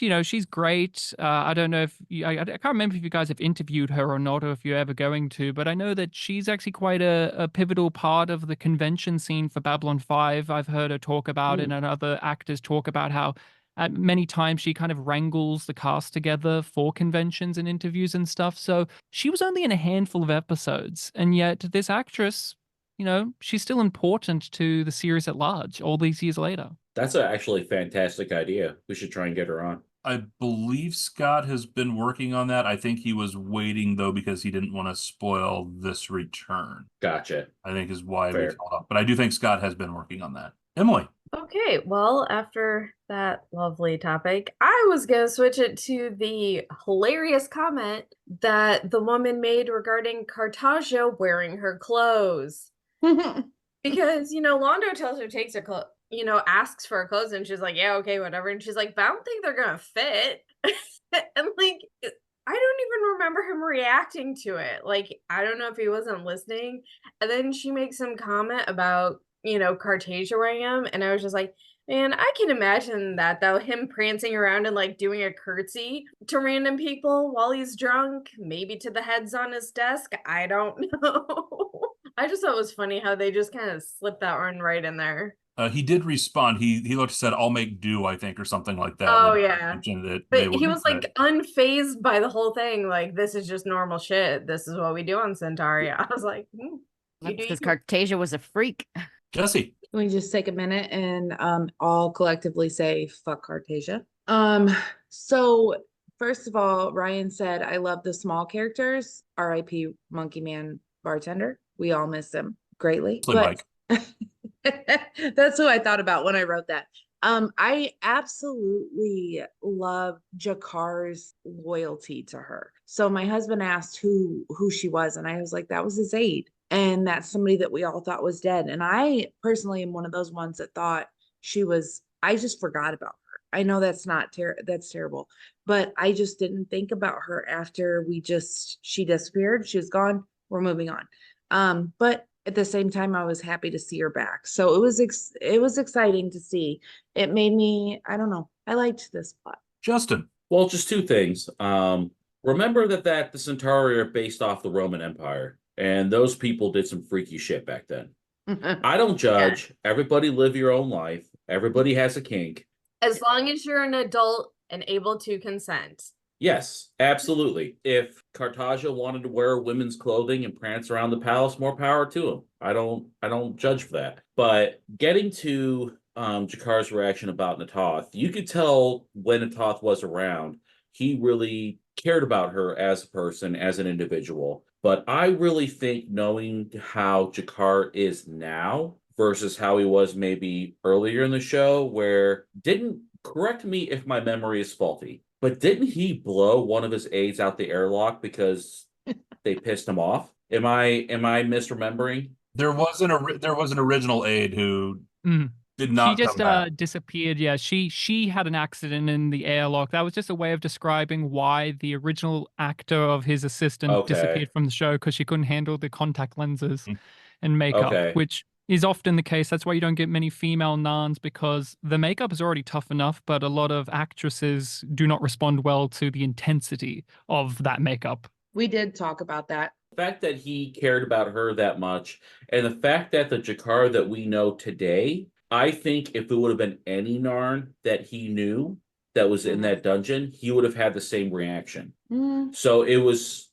great. I don't know if I can't remember if you guys have interviewed her or not, or if you're ever going to, but I know that she's actually quite a pivotal part of the convention scene for Babylon 5. I've heard her talk about it, and other actors talk about how at many times she kind of wrangles the cast together for conventions and interviews and stuff. So she was only in a handful of episodes, and yet this actress, she's still important to the series at large all these years later. That's actually a fantastic idea. We should try and get her on. I believe Scott has been working on that. I think he was waiting, though, because he didn't want to spoil this return. Gotcha. I think is why we Fair. held up. But I do think Scott has been working on that. Emily. Okay, well, after that lovely topic, I was going to switch it to the hilarious comment that the woman made regarding Cartagia wearing her clothes. Because, Londo tells her, takes her clothes, asks for her clothes, and she's like, yeah, okay, whatever. And she's like, but I don't think they're going to fit. And, like, I don't even remember him reacting to it. Like, I don't know if he wasn't listening. And then she makes some comment about, Cartagia wearing them. And I was just like, man, I can imagine that, though, him prancing around and, like, doing a curtsy to random people while he's drunk, maybe to the heads on his desk. I don't know. I just thought it was funny how they just kind of slipped that one right in there. He did respond. He looked, said, I'll make do, I think, or something like that. Oh, yeah. But he was, like, unfazed by the whole thing. Like, this is just normal shit. This is what we do on Centauri. I was like, because Cartagia was a freak. Jessi. Can we just take a minute and all collectively say fuck Cartagia? So first of all, Ryan said, I love the small characters. R.I.P. Monkey Man Bartender. We all miss him greatly. But that's who I thought about when I wrote that. I absolutely love G'Kar's loyalty to her. So my husband asked who she was, and I was like, that was his aide. And that's somebody that we all thought was dead. And I personally am one of those ones that thought I just forgot about her. I know that's that's terrible, but I just didn't think about her after she disappeared. She was gone. We're moving on. But at the same time, I was happy to see her back. So it was exciting to see. It made me, I don't know, I liked this plot. Justin. Well, just two things. Remember that the Centauri are based off the Roman Empire, and those people did some freaky shit back then. I don't judge. Yeah. Everybody live your own life. Everybody has a kink. As long as you're an adult and able to consent. Yes, absolutely. If Cartagia wanted to wear women's clothing and prance around the palace, more power to him. I don't judge for that. But getting to G'Kar's reaction about Natoth, you could tell when Natoth was around, he really cared about her as a person, as an individual. But I really think knowing how G'Kar is now versus how he was maybe earlier in the show, correct me if my memory is faulty, but didn't he blow one of his aides out the airlock because they pissed him off? Am I misremembering? There was an original aide who did not. She just disappeared. Yeah, she had an accident in the airlock. That was just a way of describing why the original actor of his assistant disappeared from the show, because she couldn't handle the contact lenses and makeup, which is often the case. That's why you don't get many female Narns, because the makeup is already tough enough, but a lot of actresses do not respond well to the intensity of that makeup. We did talk about that. The fact that he cared about her that much, and the fact that the G'Kar that we know today, I think if it would have been any Narn that he knew, that was in that dungeon, he would have had the same reaction. Mm. So it was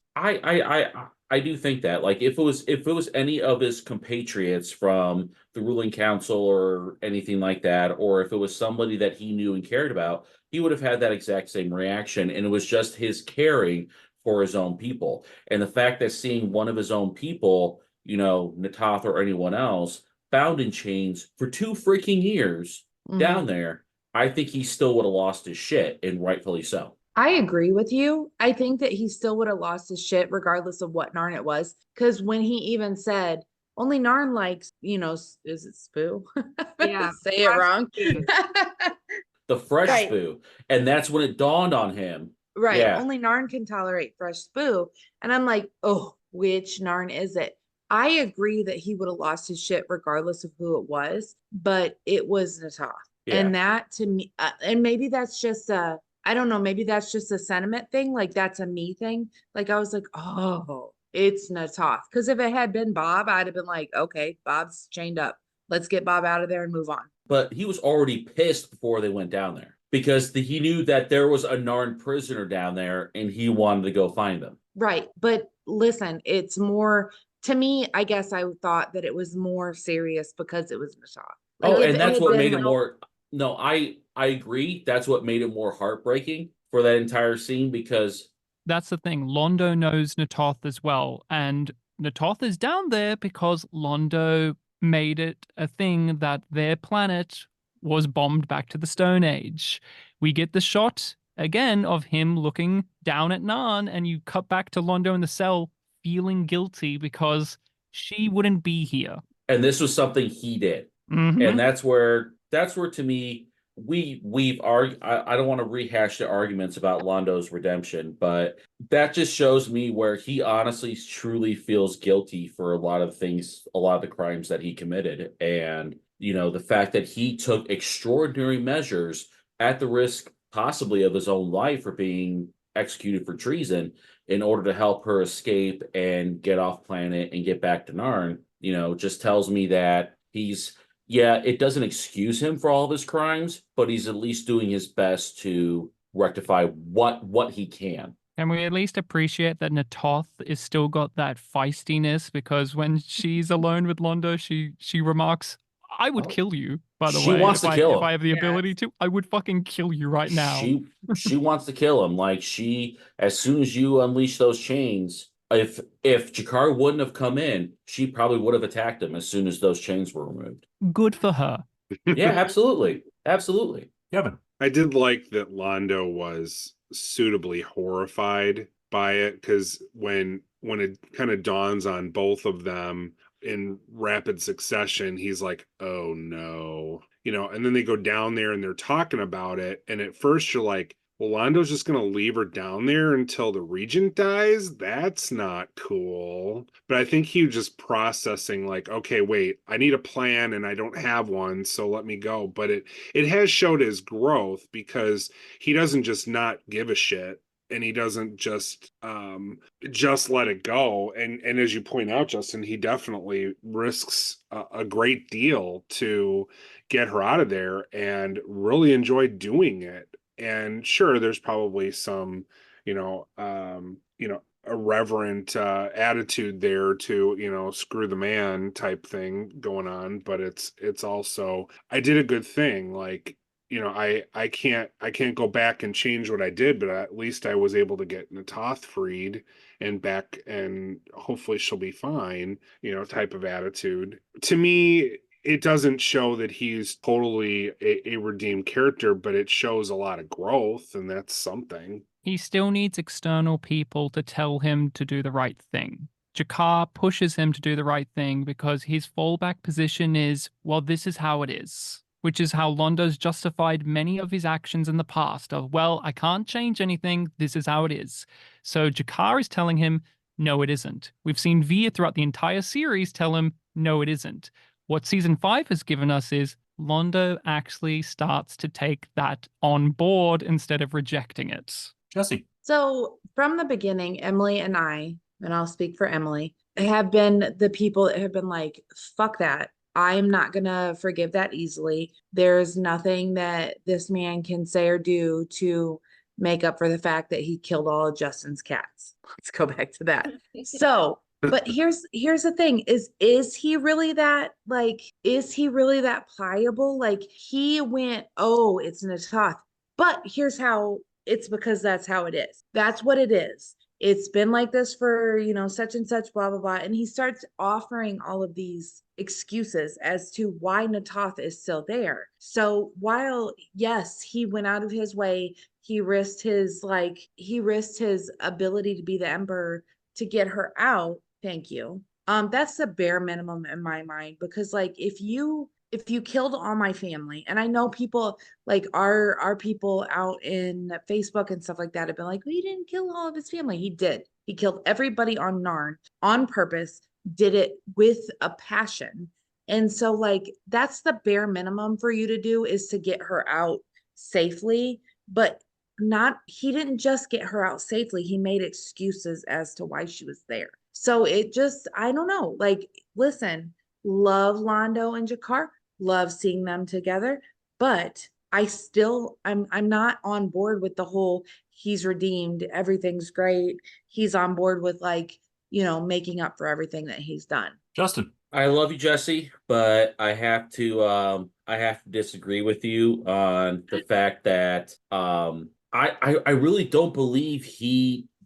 I do think that, like, if it was any of his compatriots from the ruling council or anything like that, or if it was somebody that he knew and cared about, he would have had that exact same reaction. And it was just his caring for his own people. And the fact that seeing one of his own people, you know, Natoth or anyone else, bound in chains for 2 freaking years down there, I think he still would have lost his shit, and rightfully so. I agree with you. I think that he still would have lost his shit regardless of what Narn it was. Because when he even said, only Narn likes, you know, is it Spoo? Yeah. Say it wrong. The fresh Right. Spoo. And that's when it dawned on him. Right. Yeah. Only Narn can tolerate fresh Spoo. And I'm like, oh, which Narn is it? I agree that he would have lost his shit regardless of who it was, but it was Natoth. Yeah. And that to me, and maybe that's just I don't know, maybe that's just a sentiment thing. Like that's a me thing. Like I was like, oh, it's Natoth. Because if it had been Bob, I'd have been like, okay, Bob's chained up. Let's get Bob out of there and move on. But he was already pissed before they went down there because he knew that there was a Narn prisoner down there and he wanted to go find them. Right. But listen, it's more, to me, I guess I thought that it was more serious because it was Natoth. Like Oh, and that's what made it like, more. No, I agree. That's what made it more heartbreaking for that entire scene because That's the thing. Londo knows Natoth as well, and Natoth is down there because Londo made it a thing that their planet was bombed back to the Stone Age. We get the shot again of him looking down at Narn, and you cut back to Londo in the cell feeling guilty because she wouldn't be here. And this was something he did. Mm-hmm. And that's where to me, we've argued. I don't want to rehash the arguments about Londo's redemption, but that just shows me where he honestly truly feels guilty for a lot of things, a lot of the crimes that he committed. And, you know, the fact that he took extraordinary measures at the risk possibly of his own life for being executed for treason in order to help her escape and get off planet and get back to Narn, you know, just tells me that it doesn't excuse him for all of his crimes, but he's at least doing his best to rectify what he can. Can we at least appreciate that Natoth is still got that feistiness? Because when she's alone with Londo, she remarks, "I would kill you." By the way, she wants to kill him. If I have the ability to, I would fucking kill you right now. She wants to kill him. Like as soon as you unleash those chains, if G'Kar wouldn't have come in, she probably would have attacked him as soon as those chains were removed. Good for her. Yeah, absolutely. Absolutely. Kevin. I did like that Londo was suitably horrified by it, because when it kind of dawns on both of them in rapid succession, he's like, oh no, you know, and then they go down there and they're talking about it. And at first you're like, well, Londo's just going to leave her down there until the regent dies? That's not cool. But I think he was just processing like, okay, wait, I need a plan and I don't have one, so let me go. But it has showed his growth, because he doesn't just not give a shit, and he doesn't just let it go. And as you point out, Justin, he definitely risks a great deal to get her out of there, and really enjoyed doing it. And sure, there's probably some, irreverent attitude there to, screw the man type thing going on. But it's also, I did a good thing. Like, I can't go back and change what I did, but at least I was able to get Natoth freed and back, and hopefully she'll be fine, type of attitude. To me, it doesn't show that he's totally a redeemed character, but it shows a lot of growth, and that's something. He still needs external people to tell him to do the right thing. G'Kar pushes him to do the right thing because his fallback position is, well, this is how it is. Which is how Londo's justified many of his actions in the past of, well, I can't change anything, this is how it is. So G'Kar is telling him, no, it isn't. We've seen Veer throughout the entire series tell him, no, it isn't. What season 5 has given us is Londo actually starts to take that on board instead of rejecting it. Jessi. So from the beginning, Emily and I, and I'll speak for Emily, have been the people that have been like, fuck that. I'm not gonna forgive that easily. There's nothing that this man can say or do to make up for the fact that he killed all of Justin's cats. Let's go back to that. So, but here's the thing, is he really that, like, is he really that pliable? Like, he went, oh, it's Natoth. But here's how, it's because that's how it is. That's what it is. It's been like this for, such and such, blah, blah, blah. And he starts offering all of these excuses as to why Natoth is still there. So while, yes, he went out of his way, he risked his ability to be the emperor to get her out. Thank you. That's the bare minimum in my mind, because like, if you killed all my family, and I know people like our people out in Facebook and stuff like that have been like, well, he didn't kill all of his family. He did. He killed everybody on Narn on purpose, did it with a passion. And so like, that's the bare minimum for you to do, is to get her out safely. But he didn't just get her out safely. He made excuses as to why she was there. So it just, I don't know, like, listen, love Londo and G'Kar, love seeing them together, but I'm not on board with the whole he's redeemed, everything's great. He's on board with like, making up for everything that he's done. Justin. I love you, Jessi, but I have to disagree with you on the fact that I really don't believe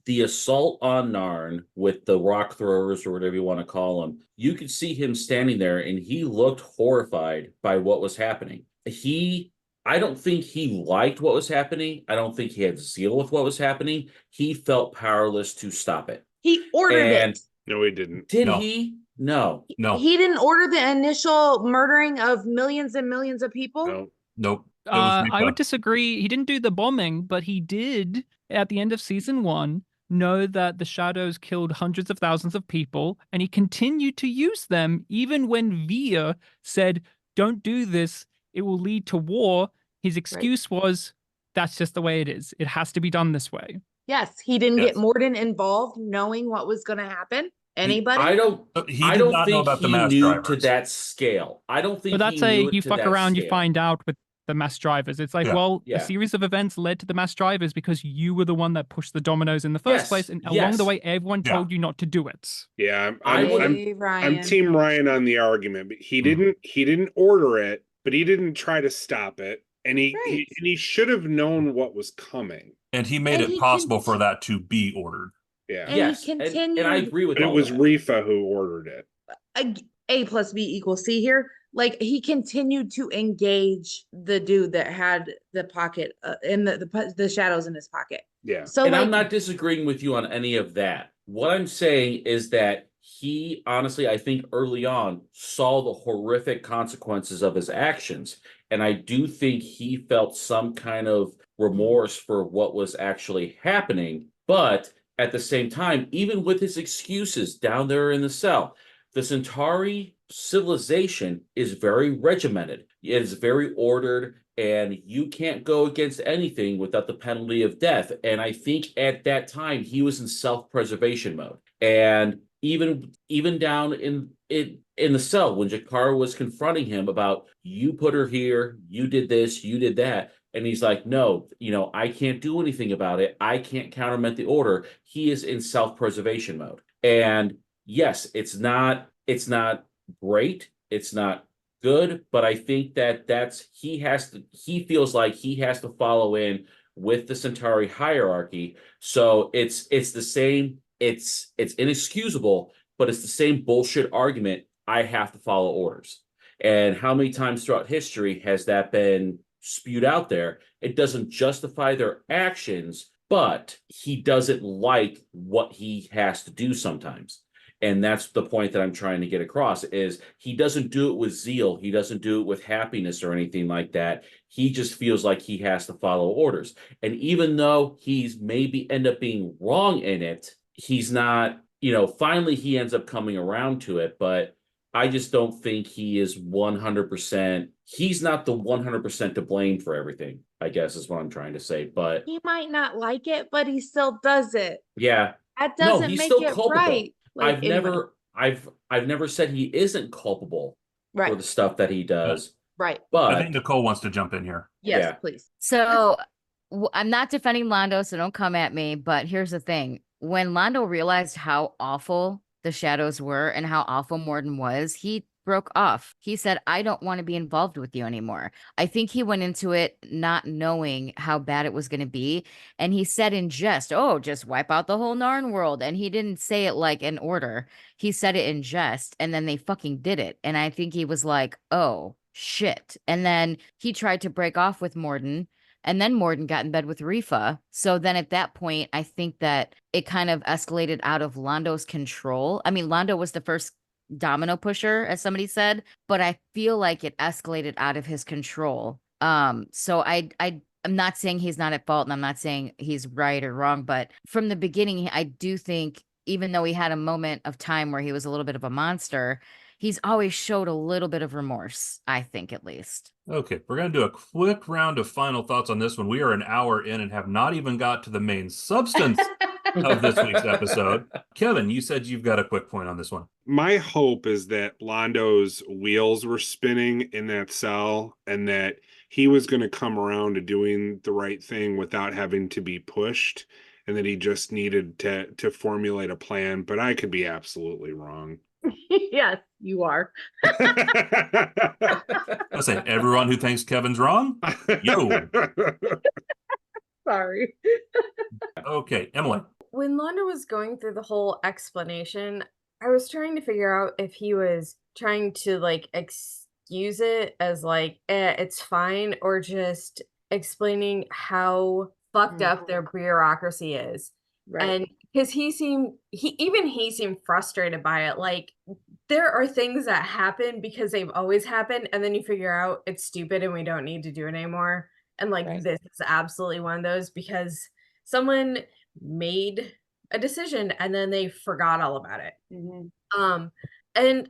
the assault on Narn with the rock throwers or whatever you want to call them, you could see him standing there and he looked horrified by what was happening. I don't think he liked what was happening. I don't think he had zeal with what was happening. He felt powerless to stop it. He ordered it. No, he didn't. Did he? No. He didn't order the initial murdering of millions and millions of people. Nope. I would disagree. He didn't do the bombing, but he did, at the end of season 1, know that the shadows killed hundreds of thousands of people, and he continued to use them even when Via said, don't do this, it will lead to war. His excuse was, that's just the way it is. It has to be done this way. Yes, he didn't get Morden involved knowing what was going to happen. Anybody? I don't think he knew to that scale. I don't think. But that's you fuck around, you find out with the mass drivers. It's like, a series of events led to the mass drivers because you were the one that pushed the dominoes in the first place, and along the way, everyone told you not to do it. Yeah, I'm Team Ryan on the argument, but he didn't order it, but he didn't try to stop it, and he should have known what was coming, and he made it possible for that to be ordered. Yeah. And he continued, and I agree with it was Rifa who ordered it. A plus B equals C here. Like, he continued to engage the dude that had the pocket in the shadows in his pocket. Yeah. So, I'm not disagreeing with you on any of that. What I'm saying is that he honestly, I think early on, saw the horrific consequences of his actions. And I do think he felt some kind of remorse for what was actually happening. But at the same time, even with his excuses down there in the cell, the Centauri civilization is very regimented. It is very ordered, and you can't go against anything without the penalty of death. And I think at that time, he was in self-preservation mode. And even down in the cell, when G'Kar was confronting him about, you put her here, you did this, you did that, and he's like, no, I can't do anything about it. I can't countermand the order. He is in self-preservation mode. And yes, it's not great. It's not good, but I think that he feels like he has to follow in with the Centauri hierarchy. So it's the same, it's inexcusable, but it's the same bullshit argument. I have to follow orders. And how many times throughout history has that been spewed out there? It doesn't justify their actions, but he doesn't like what he has to do sometimes. And that's the point that I'm trying to get across, is he doesn't do it with zeal. He doesn't do it with happiness or anything like that. He just feels like he has to follow orders. And even though he's maybe end up being wrong in it, he's not, finally he ends up coming around to it. But I just don't think he is 100%. He's not the 100% to blame for everything, I guess is what I'm trying to say. But he might not like it, but he still does it. Yeah. That doesn't make it culpable. right. I've never said he isn't culpable. Right. for the stuff that he does. Right. But I think Nicole wants to jump in here. Yes, please. So I'm not defending Londo, so don't come at me. But here's the thing. When Londo realized how awful the shadows were and how awful Morden was, he broke off. He said, I don't want to be involved with you anymore. I think he went into it not knowing how bad it was going to be. And he said in jest, oh, just wipe out the whole Narn world. And he didn't say it like an order. He said it in jest. And then they fucking did it. And I think he was like, oh, shit. And then he tried to break off with Morden. And then Morden got in bed with Rifa. So then at that point, I think that it kind of escalated out of Londo's control. I mean, Londo was the first domino pusher, as somebody said, but I feel like it escalated out of his control. So I'm not saying he's not at fault, and I'm not saying he's right or wrong, but from the beginning, I do think, even though he had a moment of time where he was a little bit of a monster, he's always showed a little bit of remorse, I think, at least. Okay, we're going to do a quick round of final thoughts on this one. We are an hour in and have not even got to the main substance of this week's episode. Kevin, you said you've got a quick point on this one. My hope is that Londo's wheels were spinning in that cell and that he was going to come around to doing the right thing without having to be pushed, and that he just needed to formulate a plan, but I could be absolutely wrong. Yes, you are. I say, everyone who thinks Kevin's wrong, yo. Sorry. Okay, Emily. When Londo was going through the whole explanation, I was trying to figure out if he was trying to like excuse it as like, it's fine, or just explaining how fucked up their bureaucracy is. Right. And because he seemed frustrated by it. Like, there are things that happen because they've always happened, and then you figure out it's stupid and we don't need to do it anymore. And like, this is absolutely one of those, because someone made a decision and then they forgot all about it. And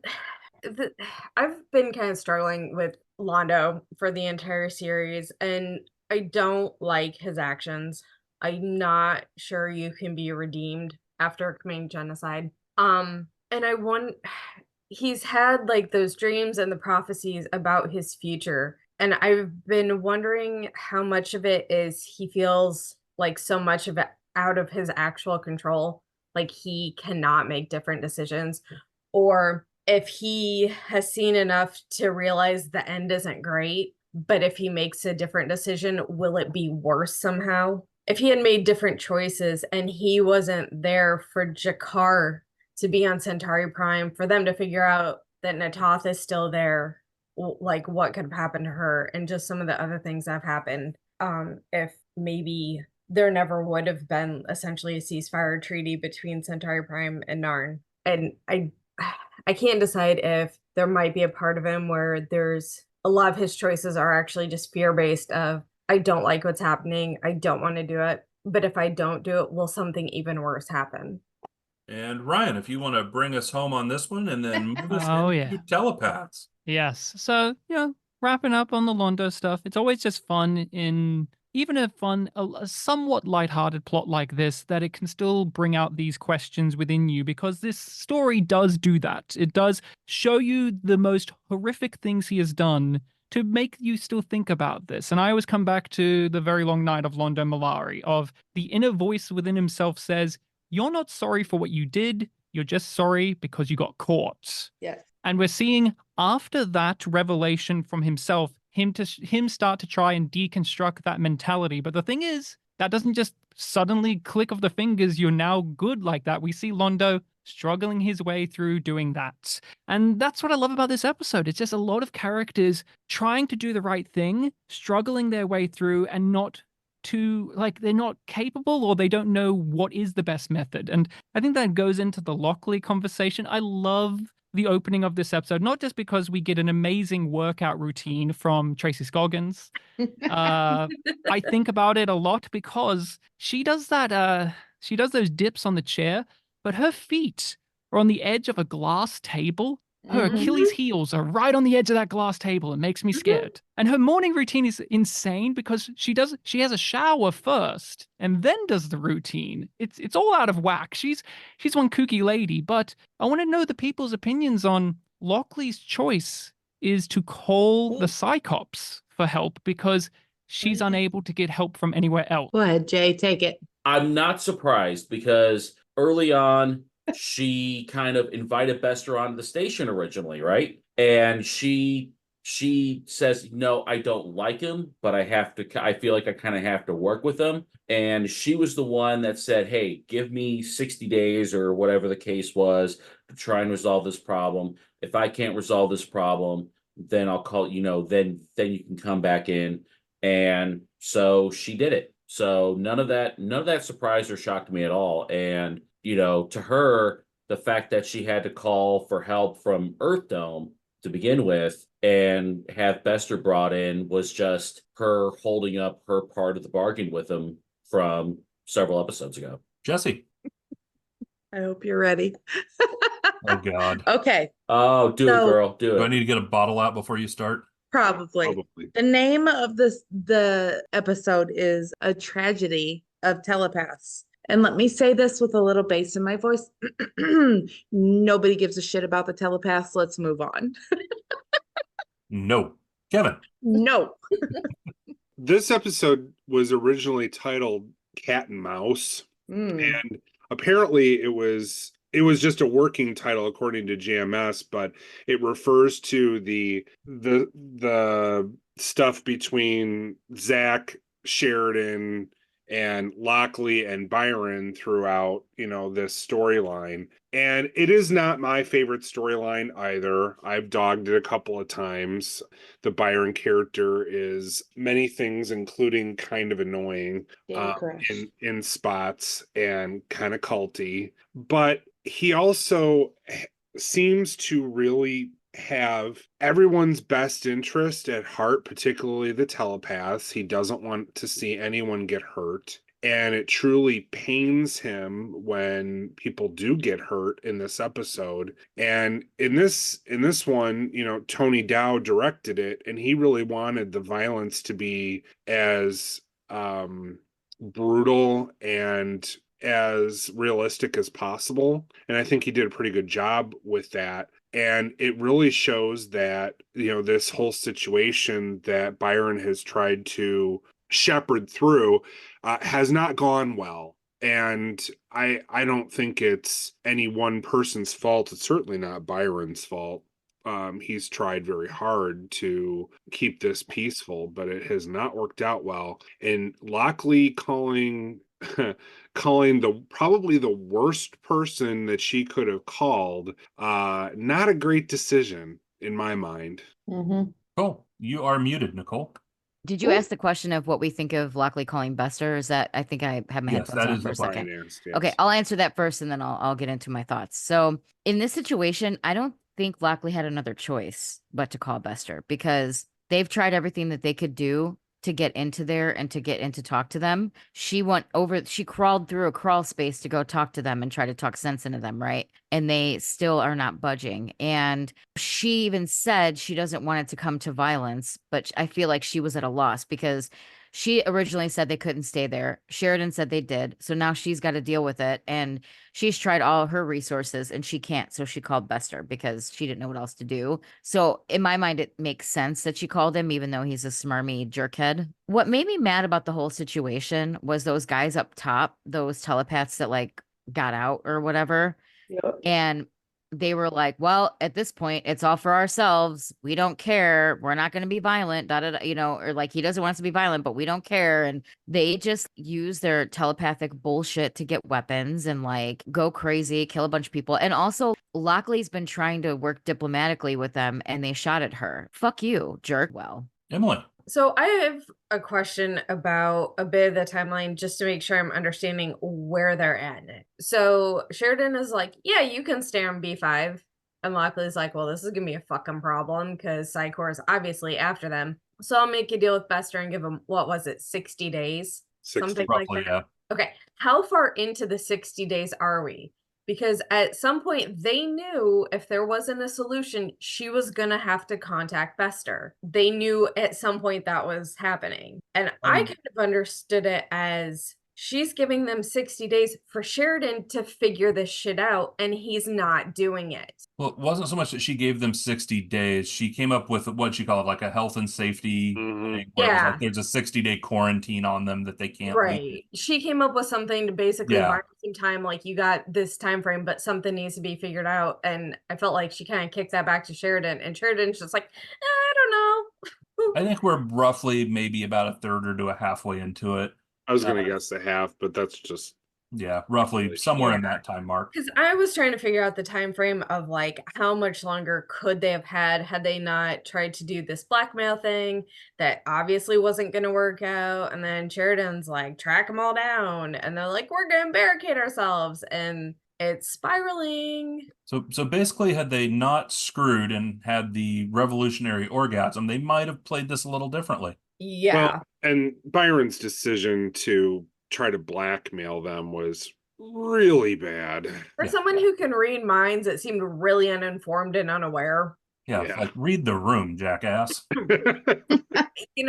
I've been kind of struggling with Londo for the entire series, and I don't like his actions. I'm not sure you can be redeemed after committing genocide. And he's had like those dreams and the prophecies about his future. And I've been wondering how much of it is he feels like so much of it out of his actual control, like he cannot make different decisions, or if he has seen enough to realize the end isn't great, but if he makes a different decision, will it be worse somehow? If he had made different choices and he wasn't there for G'Kar to be on Centauri Prime, for them to figure out that Natoth is still there, like what could have happened to her, and just some of the other things that have happened. If maybe there never would have been essentially a ceasefire treaty between Centauri Prime and Narn. And I can't decide if there might be a part of him where there's a lot of his choices are actually just fear-based of, I don't like what's happening, I don't want to do it, but if I don't do it, will something even worse happen? And Ryan, if you want to bring us home on this one and then move us into telepaths. Yes. So, wrapping up on the Londo stuff, it's always just fun in even a somewhat lighthearted plot like this, that it can still bring out these questions within you, because this story does do that. It does show you the most horrific things he has done to make you still think about this. And I always come back to The Very Long Night of Londo Mollari, of the inner voice within himself says, you're not sorry for what you did, you're just sorry because you got caught. Yes. And we're seeing after that revelation from himself, him start to try and deconstruct that mentality. But the thing is, that doesn't just suddenly click of the fingers, you're now good like that. We see Londo struggling his way through doing that. And that's what I love about this episode. It's just a lot of characters trying to do the right thing, struggling their way through, and not to, like, they're not capable, or they don't know what is the best method. And I think that goes into the Lochley conversation. I love the opening of this episode, not just because we get an amazing workout routine from Tracy Scoggins. I think about it a lot because she does that, she does those dips on the chair, but her feet are on the edge of a glass table. Her Achilles heels are right on the edge of that glass table. It makes me scared. And her morning routine is insane because she has a shower first and then does the routine. It's all out of whack. She's one kooky lady, but I want to know the people's opinions on Lochley's choice is to call the Psychops for help because she's unable to get help from anywhere else. Go ahead, Jay, take it. I'm not surprised because early on, she kind of invited Bester onto the station originally, right? And she says, no, I don't like him, but I feel like I kind of have to work with him. And she was the one that said, hey, give me 60 days or whatever the case was to try and resolve this problem. If I can't resolve this problem, then I'll call, then you can come back in. And so she did it. So none of that surprised or shocked me at all. And, to her, the fact that she had to call for help from Earth Dome to begin with and have Bester brought in was just her holding up her part of the bargain with him from several episodes ago. Jessi. I hope you're ready. Oh, God. Okay. Oh, do it, girl. Do it. Do I need to get a bottle out before you start? Probably. The name of the episode is A Tragedy of Telepaths. And let me say this with a little bass in my voice. Nobody gives a shit about the telepaths. Let's move on. No. Kevin. No. This episode was originally titled Cat and Mouse. And apparently it was just a working title according to JMS, but it refers to the stuff between Zach, Sheridan, and Lochley and Byron throughout, this storyline. And it is not my favorite storyline either. I've dogged it a couple of times. The Byron character is many things, including kind of annoying in spots and kind of culty. But he also seems to really have everyone's best interest at heart, particularly the telepaths. He doesn't want to see anyone get hurt. And it truly pains him when people do get hurt in this episode. And in this one, Tony Dow directed it, and he really wanted the violence to be as brutal and as realistic as possible. And I think he did a pretty good job with that. And it really shows that, this whole situation that Byron has tried to shepherd through has not gone well. And I don't think it's any one person's fault. It's certainly not Byron's fault. He's tried very hard to keep this peaceful, but it has not worked out well. And Lochley calling probably the worst person that she could have called, not a great decision in my mind. Cool. You are muted, Nicole. Did you ask the question of what we think of Lochley calling Bester? Is that, I think I have my headphones on for a second. Yes. Okay, I'll answer that first and then I'll get into my thoughts. So in this situation, I don't think Lochley had another choice but to call Bester because they've tried everything that they could do to get into there and to get in to talk to them. She crawled through a crawl space to go talk to them and try to talk sense into them, right? And they still are not budging. And she even said she doesn't want it to come to violence, but I feel like she was at a loss because she originally said they couldn't stay there. Sheridan said they did. So now she's got to deal with it. And she's tried all her resources and she can't. So she called Bester because she didn't know what else to do. So in my mind, it makes sense that she called him, even though he's a smarmy jerkhead. What made me mad about the whole situation was those guys up top, those telepaths that got out or whatever. Yep. And they were like, well, at this point, it's all for ourselves. We don't care. We're not going to be violent, or he doesn't want us to be violent, but we don't care. And they just use their telepathic bullshit to get weapons and go crazy, kill a bunch of people. And also Lochley's been trying to work diplomatically with them and they shot at her. Fuck you, jerk. Well, Emily. So I have a question about a bit of the timeline just to make sure I'm understanding where they're at. So Sheridan is like, yeah, you can stay on B5. And Lochley's like, well, this is going to be a fucking problem because Psychor is obviously after them. So I'll make a deal with Bester and give him, 60 days? 60, something roughly, like that. yeah. Okay. How far into the 60 days are we? Because at some point they knew if there wasn't a solution, she was going to have to contact Bester. They knew at some point that was happening. And I kind of understood it as she's giving them 60 days for Sheridan to figure this shit out, and he's not doing it. Well, it wasn't so much that she gave them 60 days. She came up with what she called like a health and safety thing, where it was like there's a 60-day quarantine on them that they can't leave. Right. She came up with something to basically buy some time, like, you got this time frame, but something needs to be figured out. And I felt like she kind of kicked that back to Sheridan, and Sheridan's just like, I don't know. I think we're roughly maybe about a third or to a halfway into it. I was going to guess a half, but that's just roughly somewhere in that time mark. Because I was trying to figure out the time frame of like how much longer could they have had they not tried to do this blackmail thing that obviously wasn't going to work out. And then Sheridan's like, track them all down, and they're like, we're going to barricade ourselves, and it's spiraling. So basically, had they not screwed and had the revolutionary orgasm, they might have played this a little differently. Yeah. Well, and Byron's decision to try to blackmail them was really bad. For someone who can read minds, it seemed really uninformed and unaware. Yeah, like read the room, jackass. He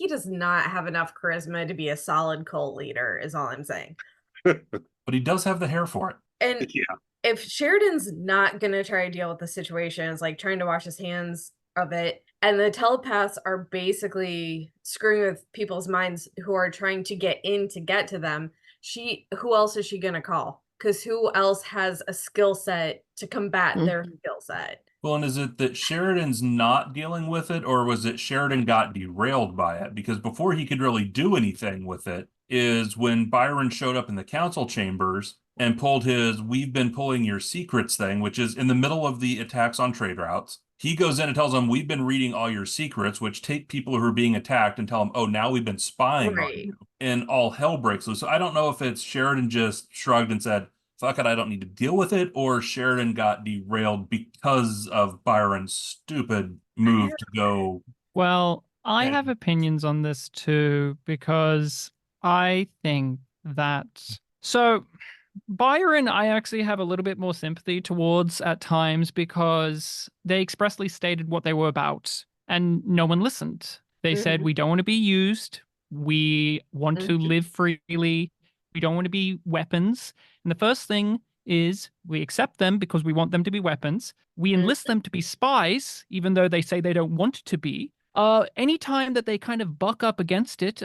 does not have enough charisma to be a solid cult leader, is all I'm saying. But he does have the hair for it. And if Sheridan's not going to try to deal with the situation, it's like trying to wash his hands of it, and the telepaths are basically screwing with people's minds who are trying to get in to get to them, who else is she going to call? Because who else has a skill set to combat their skill set? Well, and is it that Sheridan's not dealing with it, or was it Sheridan got derailed by it? Because before he could really do anything with it is when Byron showed up in the council chambers and pulled his "we've been pulling your secrets" thing, which is in the middle of the attacks on trade routes. He goes in and tells them, we've been reading all your secrets, which take people who are being attacked and tell them, oh, now we've been spying on you. And all hell breaks loose. So I don't know if it's Sheridan just shrugged and said, fuck it, I don't need to deal with it, or Sheridan got derailed because of Byron's stupid move to go. Well, I have opinions on this too, because I think that... So... Byron, I actually have a little bit more sympathy towards at times, because they expressly stated what they were about and no one listened. They said, we don't want to be used. We want to live freely. We don't want to be weapons. And the first thing is we accept them because we want them to be weapons. We enlist them to be spies, even though they say they don't want to be. Anytime that they kind of buck up against it,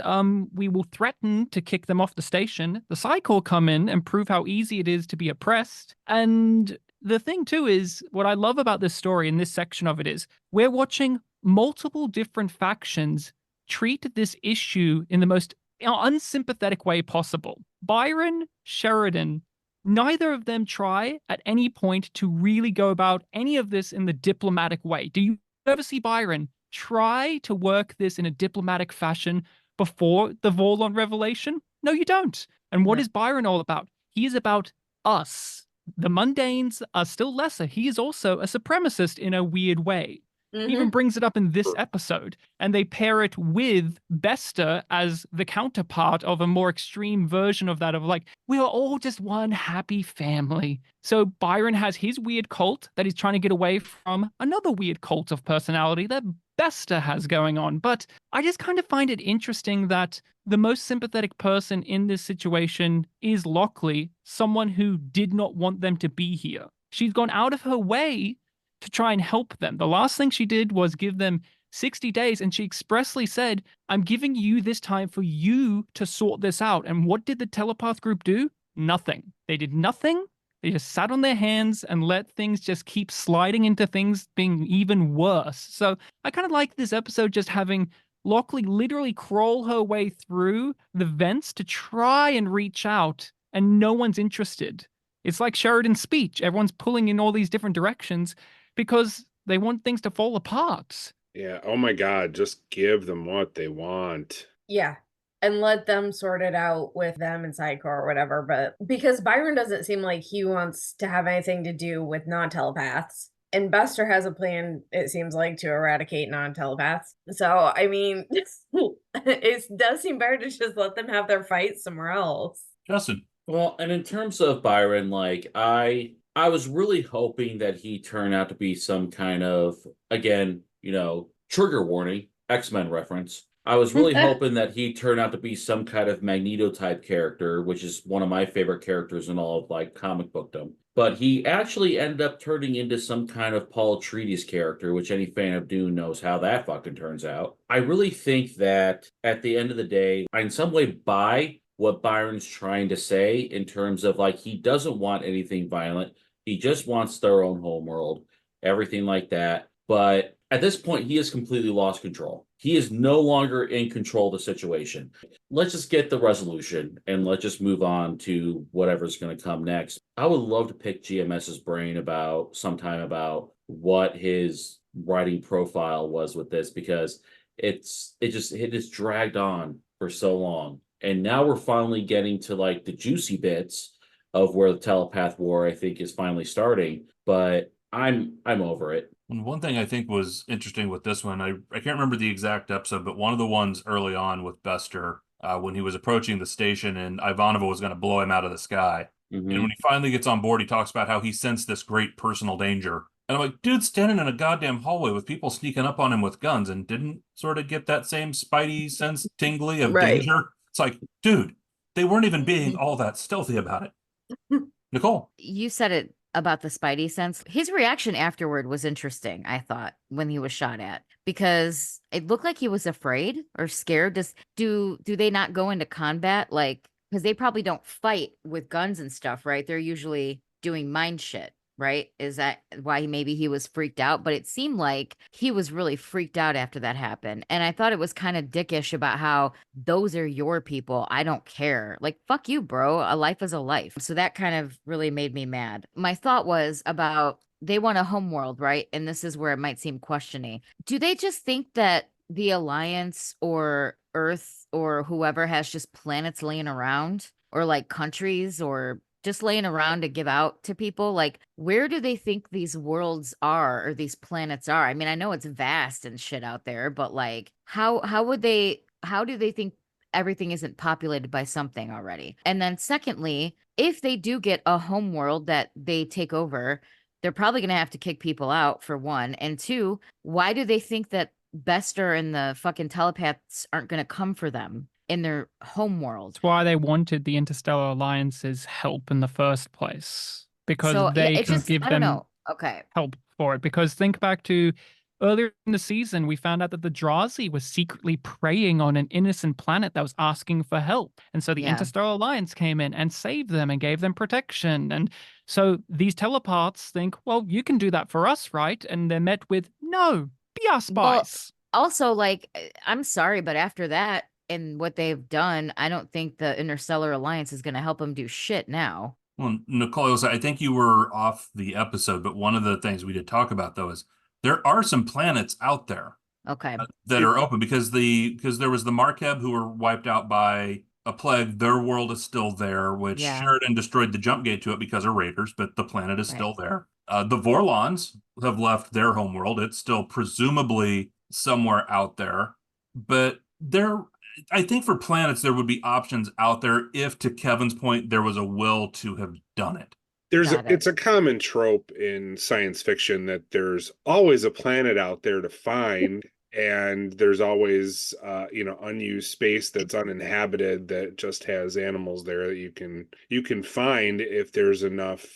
we will threaten to kick them off the station. The Psi Corps come in and prove how easy it is to be oppressed. And the thing too is, what I love about this story and this section of it is, we're watching multiple different factions treat this issue in the most unsympathetic way possible. Byron, Sheridan, neither of them try at any point to really go about any of this in the diplomatic way. Do you ever see Byron try to work this in a diplomatic fashion before the Vorlon revelation? No, you don't. And what is Byron all about? He is about us. The mundanes are still lesser. He is also a supremacist in a weird way. He even brings it up in this episode, and they pair it with Bester as the counterpart of a more extreme version of that, of like, we are all just one happy family. So Byron has his weird cult that he's trying to get away from another weird cult of personality that Bester has going on. But I just kind of find it interesting that the most sympathetic person in this situation is Lochley, someone who did not want them to be here. She's gone out of her way to try and help them. The last thing she did was give them 60 days, and she expressly said, I'm giving you this time for you to sort this out. And what did the telepath group do? Nothing. They did nothing. They just sat on their hands and let things just keep sliding into things being even worse. So I kind of like this episode just having Lochley literally crawl her way through the vents to try and reach out, and no one's interested. It's like Sheridan's speech. Everyone's pulling in all these different directions because they want things to fall apart. Yeah. Oh my God. Just give them what they want. Yeah. And let them sort it out with them and Psi Corps or whatever. But because Byron doesn't seem like he wants to have anything to do with non-telepaths. And Bester has a plan, it seems like, to eradicate non-telepaths. So, I mean, it does seem better to just let them have their fight somewhere else. Justin. Well, and in terms of Byron, like, I was really hoping that he turned out to be some kind of, again, trigger warning, X-Men reference. I was really hoping that he'd turn out to be some kind of Magneto type character, which is one of my favorite characters in all of like comic bookdom. But he actually ended up turning into some kind of Paul Atreides character, which any fan of Dune knows how that fucking turns out. I really think that at the end of the day, I in some way buy what Byron's trying to say in terms of like he doesn't want anything violent. He just wants their own homeworld, everything like that. But at this point, he has completely lost control. He is no longer in control of the situation. Let's just get the resolution and let's just move on to whatever's going to come next. I would love to pick GMS's brain about what his writing profile was with this, because it just dragged on for so long. And now we're finally getting to like the juicy bits of where the telepath war, I think, is finally starting. But I'm over it. And one thing I think was interesting with this one, I can't remember the exact episode, but one of the ones early on with Bester, when he was approaching the station and Ivanova was going to blow him out of the sky. Mm-hmm. And when he finally gets on board, he talks about how he sensed this great personal danger. And I'm like, dude's standing in a goddamn hallway with people sneaking up on him with guns and didn't sort of get that same spidey sense tingly of danger. It's like, dude, they weren't even being all that stealthy about it. Nicole. You said it about the spidey sense. His reaction afterward was interesting, I thought, when he was shot at, because it looked like he was afraid or scared. Do they not go into combat? Like, because they probably don't fight with guns and stuff, right? They're usually doing mind shit, right? Is that why maybe he was freaked out? But it seemed like he was really freaked out after that happened. And I thought it was kind of dickish about how those are your people. I don't care. Like, fuck you, bro. A life is a life. So that kind of really made me mad. My thought was about they want a homeworld, right? And this is where it might seem questioning. Do they just think that the Alliance or Earth or whoever has just planets laying around, or like countries, or just laying around to give out to people? Like, where do they think these worlds are, or these planets are? I mean, I know it's vast and shit out there, but like, how do they think everything isn't populated by something already? And then secondly, if they do get a home world that they take over, they're probably going to have to kick people out, for one. And two, why do they think that Bester and the fucking telepaths aren't going to come for them in their home world? That's why they wanted the Interstellar Alliance's help in the first place, because So, they it can just, give I don't them know. Okay. help for it. Because think back to earlier in the season, we found out that the Drazi was secretly preying on an innocent planet that was asking for help. And so the Yeah. Interstellar Alliance came in and saved them and gave them protection. And so these telepaths think, well, you can do that for us, right? And they're met with, no, be our spies. Well, also, like, I'm sorry, but after that and what they've done, I don't think the Interstellar Alliance is going to help them do shit now. Well, Nicole, I think you were off the episode, but one of the things we did talk about, though, is there are some planets out there Okay. that are open, because there was the Markeb who were wiped out by a plague. Their world is still there, which Yeah. Sheridan destroyed the jump gate to it because of raiders, but the planet is Right. still there. The Vorlons have left their homeworld. It's still presumably somewhere out there, but I think for planets, there would be options out there if, to Kevin's point, there was a will to have done it. It's a common trope in science fiction that there's always a planet out there to find, and there's always unused space that's uninhabited that just has animals there that you can find if there's enough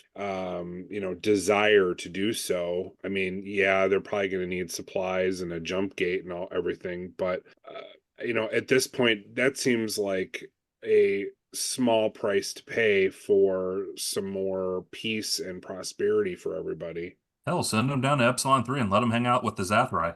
desire to do so. I mean, yeah, they're probably going to need supplies and a jump gate and everything, but at this point, that seems like a small price to pay for some more peace and prosperity for everybody. Hell, send them down to Epsilon 3 and let them hang out with the Zathrai.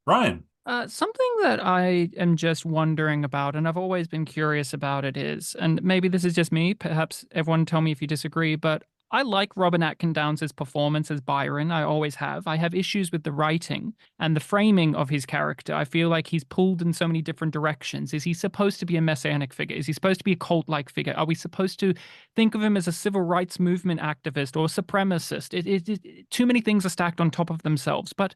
Ryan. Something that I am just wondering about, and I've always been curious about it, is, and maybe this is just me, perhaps everyone tell me if you disagree, but I like Robin Atkin-Downs' performance as Byron. I always have. I have issues with the writing and the framing of his character. I feel like he's pulled in so many different directions. Is he supposed to be a messianic figure? Is he supposed to be a cult-like figure? Are we supposed to think of him as a civil rights movement activist or a supremacist? Too many things are stacked on top of themselves. But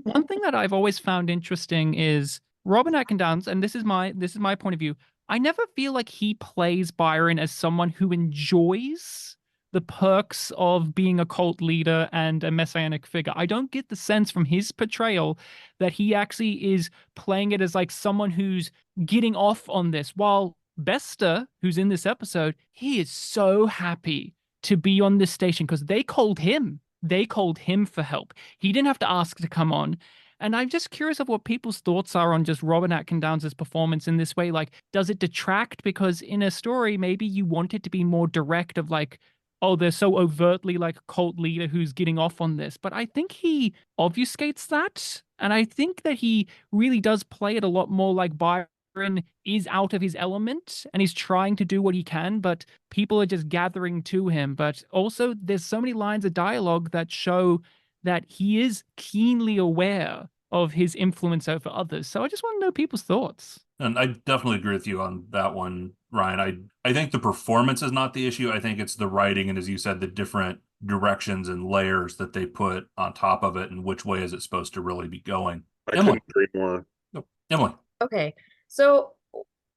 one thing that I've always found interesting is Robin Atkin-Downs, and this is my point of view. I never feel like he plays Byron as someone who enjoys the perks of being a cult leader and a messianic figure. I don't get the sense from his portrayal that he actually is playing it as like someone who's getting off on this. While Bester, who's in this episode, he is so happy to be on this station because they called him. They called him for help. He didn't have to ask to come on. And I'm just curious of what people's thoughts are on just Robert Atkin Downs' performance in this way. Like, does it detract? Because in a story, maybe you want it to be more direct of like, oh, they're so overtly like a cult leader who's getting off on this. But I think he obfuscates that. And I think that he really does play it a lot more like Byron is out of his element and he's trying to do what he can, but people are just gathering to him. But also there's so many lines of dialogue that show that he is keenly aware of his influence over others. So I just want to know people's thoughts. And I definitely agree with you on that one, Ryan. I think the performance is not the issue. I think it's the writing and, as you said, the different directions and layers that they put on top of it and which way is it supposed to really be going. I couldn't agree more. Oh, Emily. Okay, so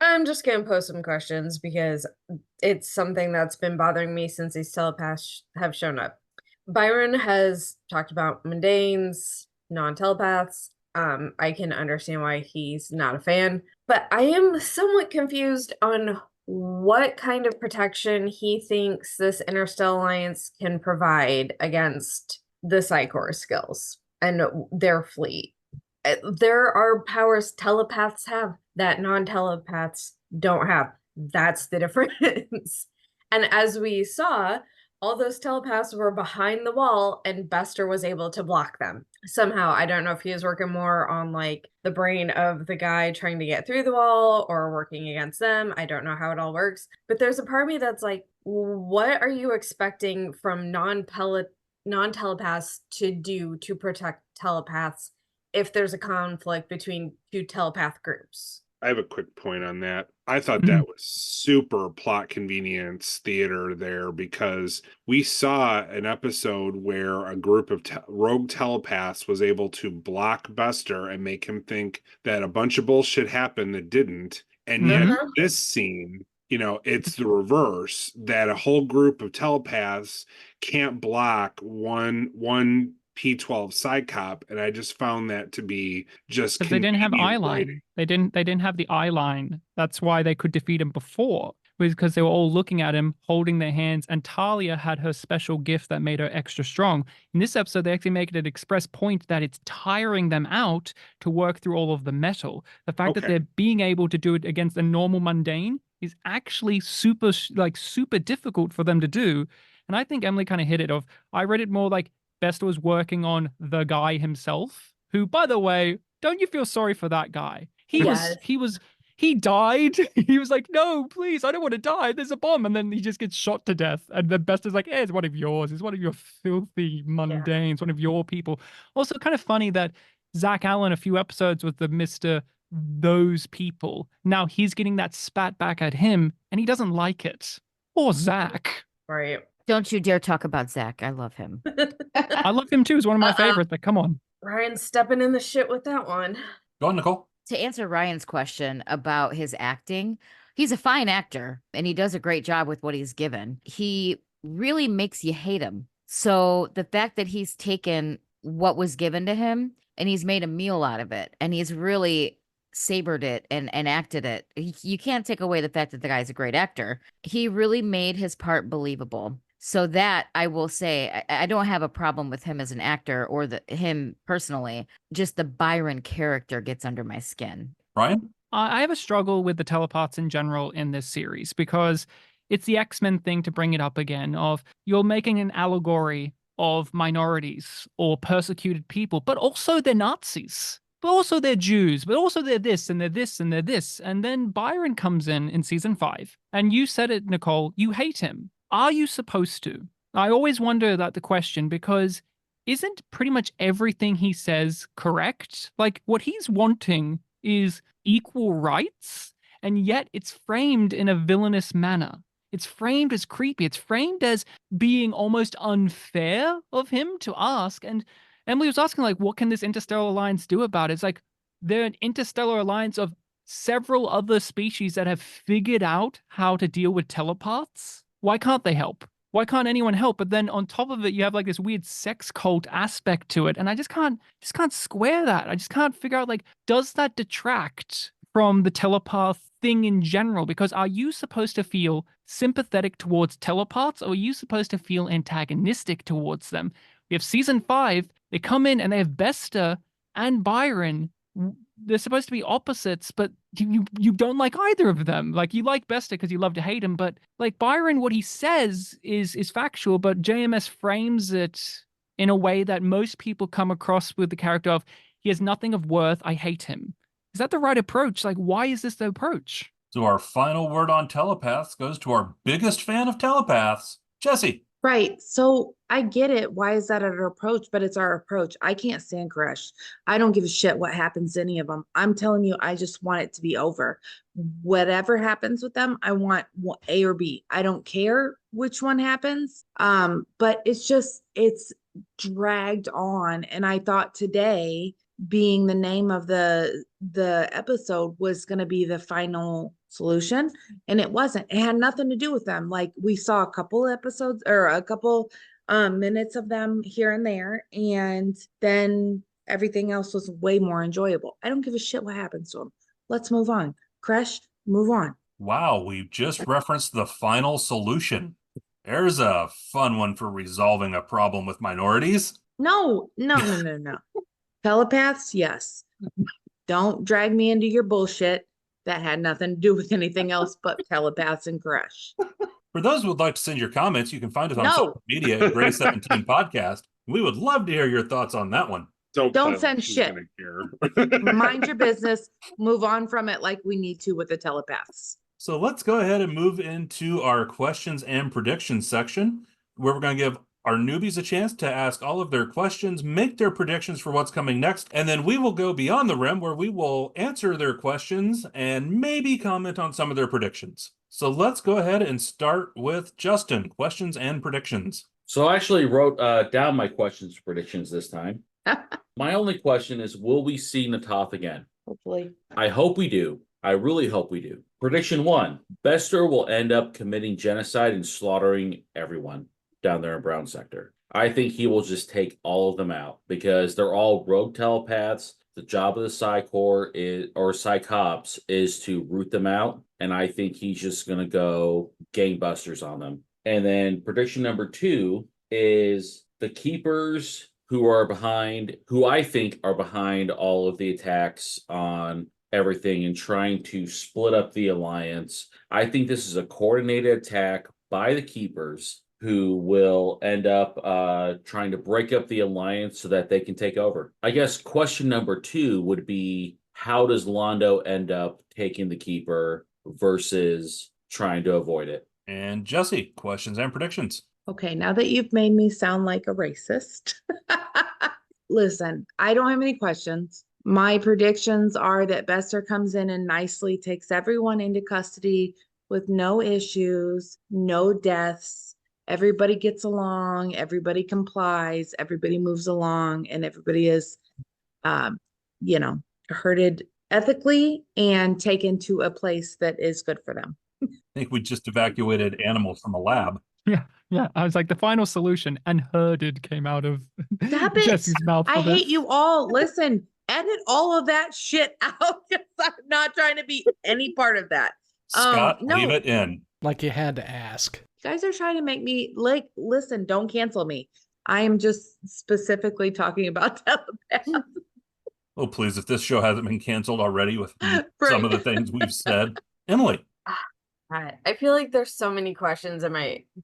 I'm just going to pose some questions because it's something that's been bothering me since these telepaths have shown up. Byron has talked about mundanes, non-telepaths. I can understand why he's not a fan, but I am somewhat confused on what kind of protection he thinks this Interstellar Alliance can provide against the Psychor skills and their fleet. There are powers telepaths have that non-telepaths don't have. That's the difference. And as we saw, all those telepaths were behind the wall and Bester was able to block them. Somehow, I don't know if he was working more on like the brain of the guy trying to get through the wall or working against them. I don't know how it all works. But there's a part of me that's like, what are you expecting from non-telepaths to do to protect telepaths if there's a conflict between two telepath groups? I have a quick point on that. I thought that was super plot convenience theater there because we saw an episode where a group of rogue telepaths was able to block Bester and make him think that a bunch of bullshit happened that didn't. And yet this scene, you know, it's the reverse, that a whole group of telepaths can't block one P12 Psychop, and I just found that to be just because they didn't have eye line. Writing. They didn't have the eye line. That's why they could defeat him before, was because they were all looking at him, holding their hands, and Talia had her special gift that made her extra strong. In this episode, they actually make it an express point that it's tiring them out to work through all of the metal. The fact that they're being able to do it against a normal mundane is actually super difficult for them to do. And I think Emily kind of hit it off. I read it more like Bester was working on the guy himself, who, by the way, don't you feel sorry for that guy? He died. He was like, no, please, I don't want to die. There's a bomb. And then he just gets shot to death. And then Bester's like, it's one of yours. It's one of your filthy mundanes, one of your people. Also kind of funny that Zach Allen, a few episodes was the Mr. Those people. Now he's getting that spat back at him and he doesn't like it. Or Zach. Right. Don't you dare talk about Zach. I love him. I love him too. He's one of my favorites, but come on. Ryan's stepping in the shit with that one. Go on, Nicole. To answer Ryan's question about his acting, he's a fine actor and he does a great job with what he's given. He really makes you hate him. So the fact that he's taken what was given to him and he's made a meal out of it and he's really sabered it and acted it. You can't take away the fact that the guy's a great actor. He really made his part believable. So that I will say, I don't have a problem with him as an actor or him personally. Just the Byron character gets under my skin. Ryan? I have a struggle with the telepaths in general in this series because it's the X-Men thing to bring it up again of you're making an allegory of minorities or persecuted people, but also they're Nazis. But also they're Jews, but also they're this and they're this and they're this. And then Byron comes in season 5 and you said it, Nicole, you hate him. Are you supposed to? I always wonder that the question because isn't pretty much everything he says correct? Like what he's wanting is equal rights, and yet it's framed in a villainous manner. It's framed as creepy. It's framed as being almost unfair of him to ask. And Emily was asking, like, what can this interstellar alliance do about it? It's like they're an interstellar alliance of several other species that have figured out how to deal with telepaths. Why can't they help? Why can't anyone help? But then on top of it, you have like this weird sex cult aspect to it. And I just can't square that. I just can't figure out, like, does that detract from the telepath thing in general? Because are you supposed to feel sympathetic towards telepaths, or are you supposed to feel antagonistic towards them? We have season 5. They come in and they have Bester and Byron. They're supposed to be opposites, but you don't like either of them. Like, you like Bester because you love to hate him, but like Byron, what he says is factual, but JMS frames it in a way that most people come across with the character of, he has nothing of worth, I hate him. Is that the right approach? Like, why is this the approach? So our final word on telepaths goes to our biggest fan of telepaths, Jessi. Right. So I get it. Why is that our approach? But it's our approach. I can't stand Crush. I don't give a shit what happens to any of them. I'm telling you, I just want it to be over. Whatever happens with them, I want A or B. I don't care which one happens. But it's dragged on. And I thought today, being the name of the episode, was going to be the final solution, and it wasn't. It had nothing to do with them. Like, we saw a couple episodes or a couple minutes of them here and there, and then everything else was way more enjoyable. I don't give a shit what happens to them. Let's move on. Crush, move on. Wow, we just referenced the final solution. There's a fun one for resolving a problem with minorities. No. Telepaths, yes. Don't drag me into your bullshit. That had nothing to do with anything else but telepaths and Crush. For those who would like to send your comments, you can find us on social media at Gray 17 Podcast. We would love to hear your thoughts on that one. Don't send shit. Mind your business. Move on from it like we need to with the telepaths. So let's go ahead and move into our questions and predictions section, where we're going to give our newbies a chance to ask all of their questions, make their predictions for what's coming next, and then we will go beyond the rim, where we will answer their questions and maybe comment on some of their predictions. So let's go ahead and start with Justin. Questions and predictions. So I actually wrote down my questions and predictions this time. My only question is, will we see Natoth again? Hopefully. I hope we do. I really hope we do. Prediction 1, Bester will end up committing genocide and slaughtering everyone down there in Brown Sector. I think he will just take all of them out because they're all rogue telepaths. The job of the Psi Corps or Psi Cops is to root them out. And I think he's just going to go gangbusters on them. And then prediction number 2 is the Keepers who I think are behind all of the attacks on everything and trying to split up the alliance. I think this is a coordinated attack by the Keepers who will end up trying to break up the alliance so that they can take over. I guess question number 2 would be, how does Londo end up taking the Keeper versus trying to avoid it? And Jessi, questions and predictions. Okay, now that you've made me sound like a racist, listen, I don't have any questions. My predictions are that Bester comes in and nicely takes everyone into custody with no issues, no deaths. Everybody gets along, everybody complies, everybody moves along, and everybody is, herded ethically and taken to a place that is good for them. I think we just evacuated animals from a lab. Yeah. I was like, the final solution, and herded came out of Jessi's mouth. I hate you all. Listen, edit all of that shit out because I'm not trying to be any part of that. Scott, leave it in. Like you had to ask. You guys are trying to make me listen, don't cancel me. I am just specifically talking about telepaths. Oh, please, if this show hasn't been canceled already with some of the things we've said. Emily. I feel like there's so many questions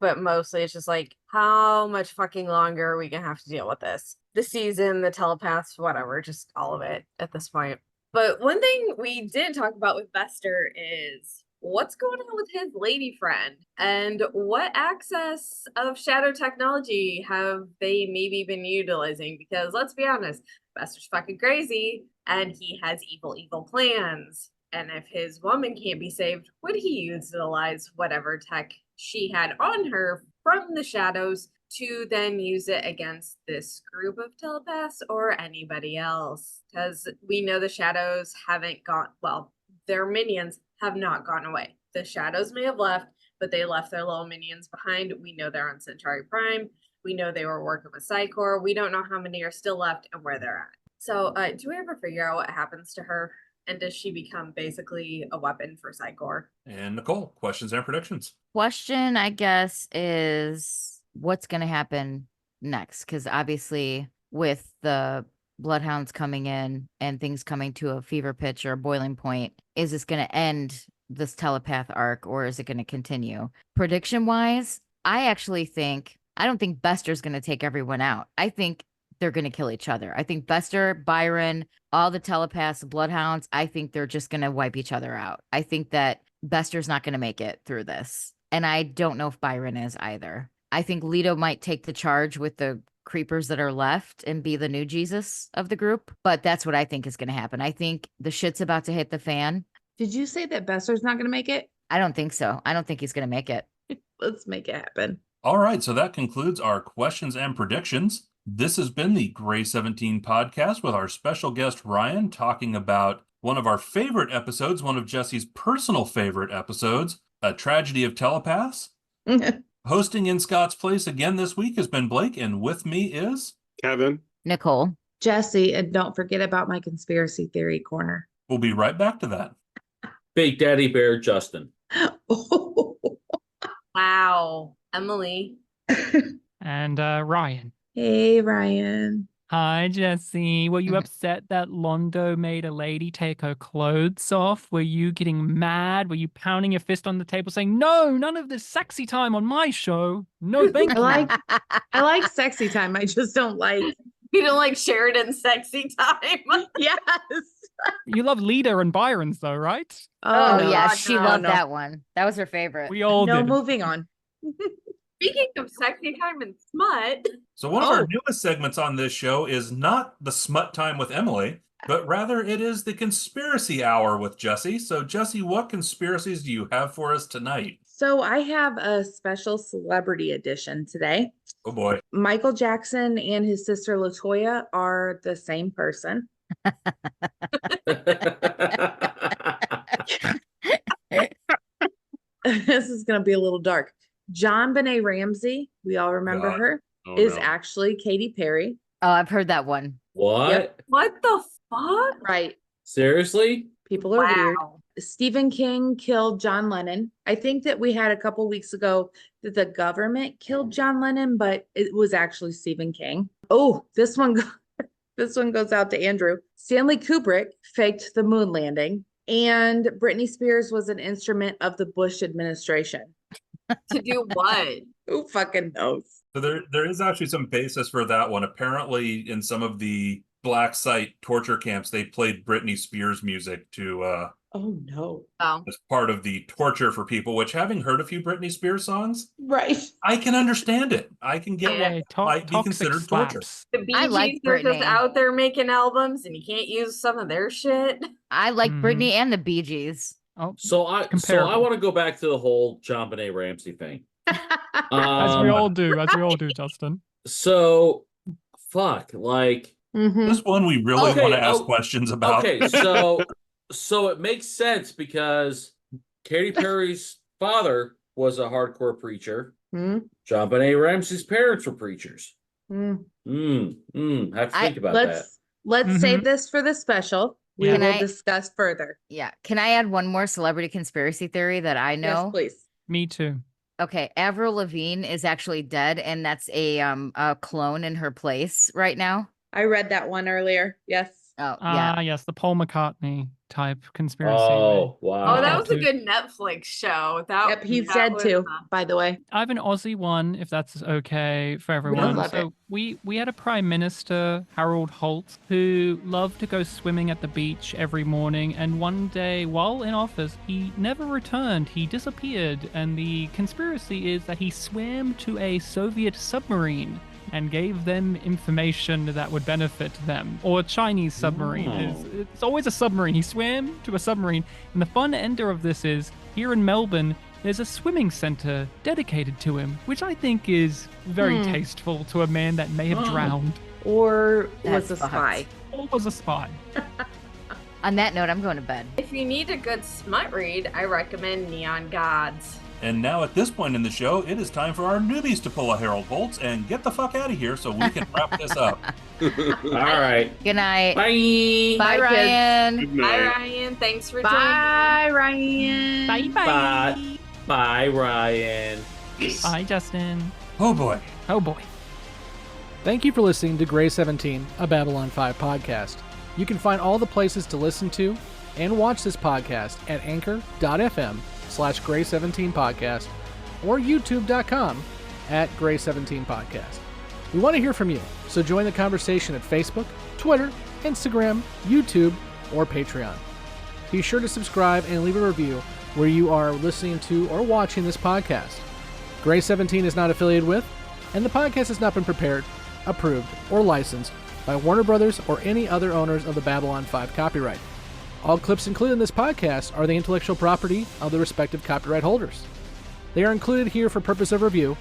but mostly it's just like, how much fucking longer are we gonna have to deal with this? The season, the telepaths, whatever, just all of it at this point. But one thing we didn't talk about with Bester is what's going on with his lady friend and what access of shadow technology have they maybe been utilizing? Because let's be honest, Bester's fucking crazy and he has evil plans. And if his woman can't be saved, would he utilize whatever tech she had on her from the shadows to then use it against this group of telepaths or anybody else? Because we know the shadows haven't gone, well, their minions have not gone away. The shadows may have left, but they left their little minions behind. We know they're on Centauri Prime. We know they were working with Psychor. We don't know how many are still left and where they're at. So do we ever figure out what happens to her? And does she become basically a weapon for Psychor? And Nicole, questions and predictions. Question, I guess, is what's going to happen next? Because obviously, with the bloodhounds coming in and things coming to a fever pitch or a boiling point, is this going to end this telepath arc or is it going to continue? Prediction wise, I don't think Bester's going to take everyone out. I think they're going to kill each other. I think Bester, Byron, all the telepaths, bloodhounds, I think they're just going to wipe each other out. I think that Bester's not going to make it through this. And I don't know if Byron is either. I think Leto might take the charge with the creepers that are left and be the new Jesus of the group. But that's what I think is going to happen. I think the shit's about to hit the fan. Did you say that Bester's not going to make it? I don't think so. I don't think he's going to make it. Let's make it happen. All right, so that concludes our questions and predictions. This has been the Gray 17 podcast with our special guest, Ryan, talking about one of our favorite episodes, one of Jessi's personal favorite episodes, A Tragedy of Telepaths. Hosting in Scott's place again this week has been Blake, and with me is... Kevin. Nicole. Jessi, and don't forget about my conspiracy theory corner. We'll be right back to that. Big Daddy Bear Justin. Wow. Emily. And Ryan. Hey, Ryan. Hi, Jessi. Were you upset that Londo made a lady take her clothes off? Were you getting mad? Were you pounding your fist on the table saying, no, none of this sexy time on my show? No, thank you. I like sexy time. I just don't like... You don't like Sheridan's sexy time? Yes. You love Lita and Byron's though, right? Oh, no, yeah, God, she no, loved no. that one. That was her favorite. We all did. Moving on. Speaking of sexy time and smut. So one of our newest segments on this show is not the smut time with Emily, but rather it is the conspiracy hour with Jessi. So Jessi, what conspiracies do you have for us tonight? So I have a special celebrity edition today. Oh boy. Michael Jackson and his sister LaToya are the same person. This is going to be a little dark. John Benet Ramsey, we all remember her, is actually Katy Perry. Oh, I've heard that one. What? Yep. What the fuck? Right. Seriously? People are weird. Stephen King killed John Lennon. I think that we had a couple weeks ago that the government killed John Lennon, but it was actually Stephen King. Oh, this one goes out to Andrew. Stanley Kubrick faked the moon landing, and Britney Spears was an instrument of the Bush administration. To do what? Who fucking knows? So there is actually some basis for that one. Apparently, in some of the black site torture camps, they played Britney Spears music to oh no. as part of the torture for people, which, having heard a few Britney Spears songs, right, I can understand it. I can get what might be considered torture. The Bee Gees are just out there making albums and you can't use some of their shit. I like Britney and the Bee Gees. Oh, So I want to go back to the whole John Benet Ramsey thing. As we all do, Justin. So, fuck, like this one we really want to ask questions about. Okay, so it makes sense because Katy Perry's father was a hardcore preacher. John Benet Ramsey's parents were preachers. Have to think about that. Let's save this for the special. We will discuss further. Yeah. Can I add one more celebrity conspiracy theory that I know? Yes, please. Me too. Okay, Avril Lavigne is actually dead, and that's a clone in her place right now. I read that one earlier. Yes. Oh, yeah. Yes, the Paul McCartney type conspiracy. Oh, wow. Oh, that was a good Netflix show. Yep, he's dead too, by the way. I have an Aussie one, if that's okay for everyone. love So we had a Prime Minister, Harold Holt, who loved to go swimming at the beach every morning. And one day, while in office, he never returned. He disappeared. And the conspiracy is that he swam to a Soviet submarine and gave them information that would benefit them. Or a Chinese submarine. It's always a submarine. He swam to a submarine. And the fun ender of this is, here in Melbourne, there's a swimming center dedicated to him, which I think is very tasteful to a man that may have drowned. Or was That's a spy. Or was a spy. On that note, I'm going to bed. If you need a good smut read, I recommend Neon Gods. And now at this point in the show, it is time for our newbies to pull a Harold Holtz and get the fuck out of here so we can wrap this up. All right. Good night. Bye. Bye, Ryan. Good Bye, night. Ryan. Thanks for joining. Bye, Ryan. Bye bye. Bye. Bye, Ryan. Bye, Justin. Oh boy. Oh boy. Thank you for listening to Grey 17, a Babylon 5 podcast. You can find all the places to listen to and watch this podcast at anchor.fm/Grey17podcast or youtube.com @Grey17podcast. We want to hear from you, so join the conversation at Facebook, Twitter, Instagram, YouTube, or Patreon. Be sure to subscribe and leave a review where you are listening to or watching this podcast. Grey 17 is not affiliated with, and the podcast has not been prepared, approved, or licensed by Warner Brothers or any other owners of the Babylon 5 copyright. All clips included in this podcast are the intellectual property of the respective copyright holders. They are included here for purpose of review,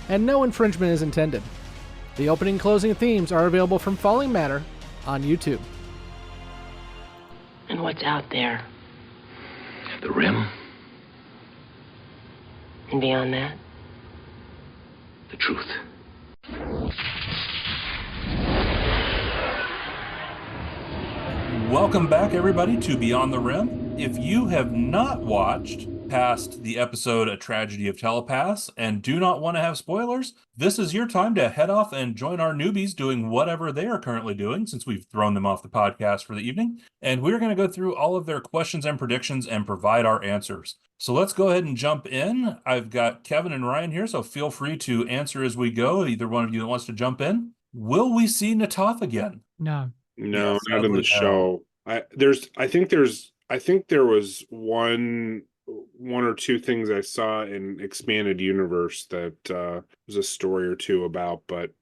and no infringement is intended. The opening and closing themes are available from Falling Matter on YouTube. And what's out there? The rim, And beyond that? the truth. Welcome back, everybody, to Beyond the Rim. If you have not watched past the episode A Tragedy of Telepaths and do not want to have spoilers, this is your time to head off and join our newbies doing whatever they are currently doing, since we've thrown them off the podcast for the evening. And we're going to go through all of their questions and predictions and provide our answers. So let's go ahead and jump in. I've got Kevin and Ryan here, so feel free to answer as we go. Either one of you that wants to jump in. Will we see Natoth again? No. No, Yes, not in the sadly, no. show. I think there was one or two things I saw in Expanded Universe that was a story or two about, but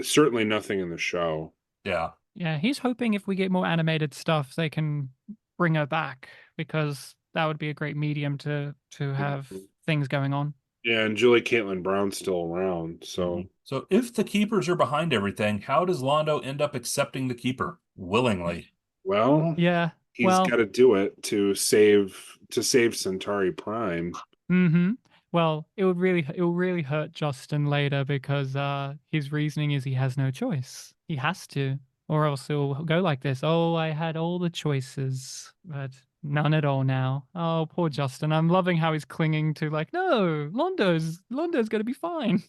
certainly nothing in the show. Yeah. Yeah, he's hoping if we get more animated stuff, they can bring her back, because that would be a great medium to have things going on. Yeah, and Julie Caitlin Brown's still around, so. So if the Keepers are behind everything, how does Londo end up accepting the Keeper willingly? Well, Yeah. he's got to do it to save Centauri Prime. Mm-hmm. Well, it will really hurt Justin later, because his reasoning is he has no choice. He has to, or else he'll go like this. Oh, I had all the choices, but none at all now. Oh, poor Justin. I'm loving how he's clinging to, like, no, Londo's going to be fine.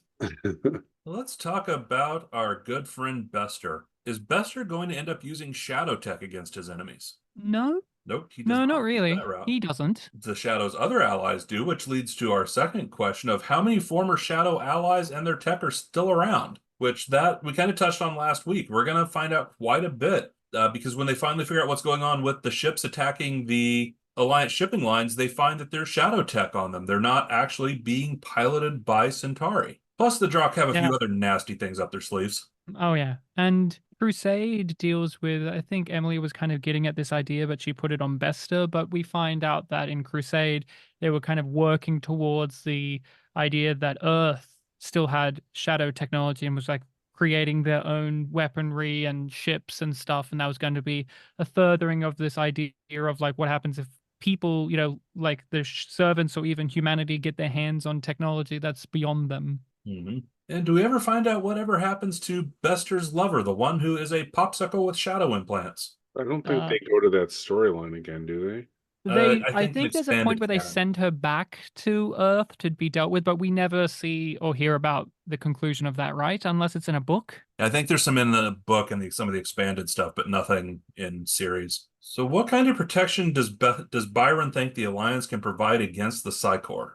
Let's talk about our good friend Bester. Is Bester going to end up using shadow tech against his enemies? No. Nope. He does No, not go really. that route. He doesn't. The Shadow's other allies do, which leads to our second question of how many former Shadow allies and their tech are still around, which that we kind of touched on last week. We're going to find out quite a bit because when they finally figure out what's going on with the ships attacking the Alliance shipping lines, they find that there's shadow tech on them. They're not actually being piloted by Centauri. Plus, the Drakh have a few other nasty things up their sleeves. Oh, yeah. And Crusade deals with, I think Emily was kind of getting at this idea, but she put it on Bester. But we find out that in Crusade, they were kind of working towards the idea that Earth still had shadow technology and was like creating their own weaponry and ships and stuff. And that was going to be a furthering of this idea of like what happens if people, like the servants or even humanity get their hands on technology that's beyond them. Mm-hmm. And do we ever find out whatever happens to Bester's lover, the one who is a popsicle with shadow implants? I don't think they go to that storyline again, do they? I think there's a point where they send her back to Earth to be dealt with, but we never see or hear about the conclusion of that, right? Unless it's in a book. I think there's some in the book and some of the expanded stuff, but nothing in series. So what kind of protection does Byron think the Alliance can provide against the Psychor?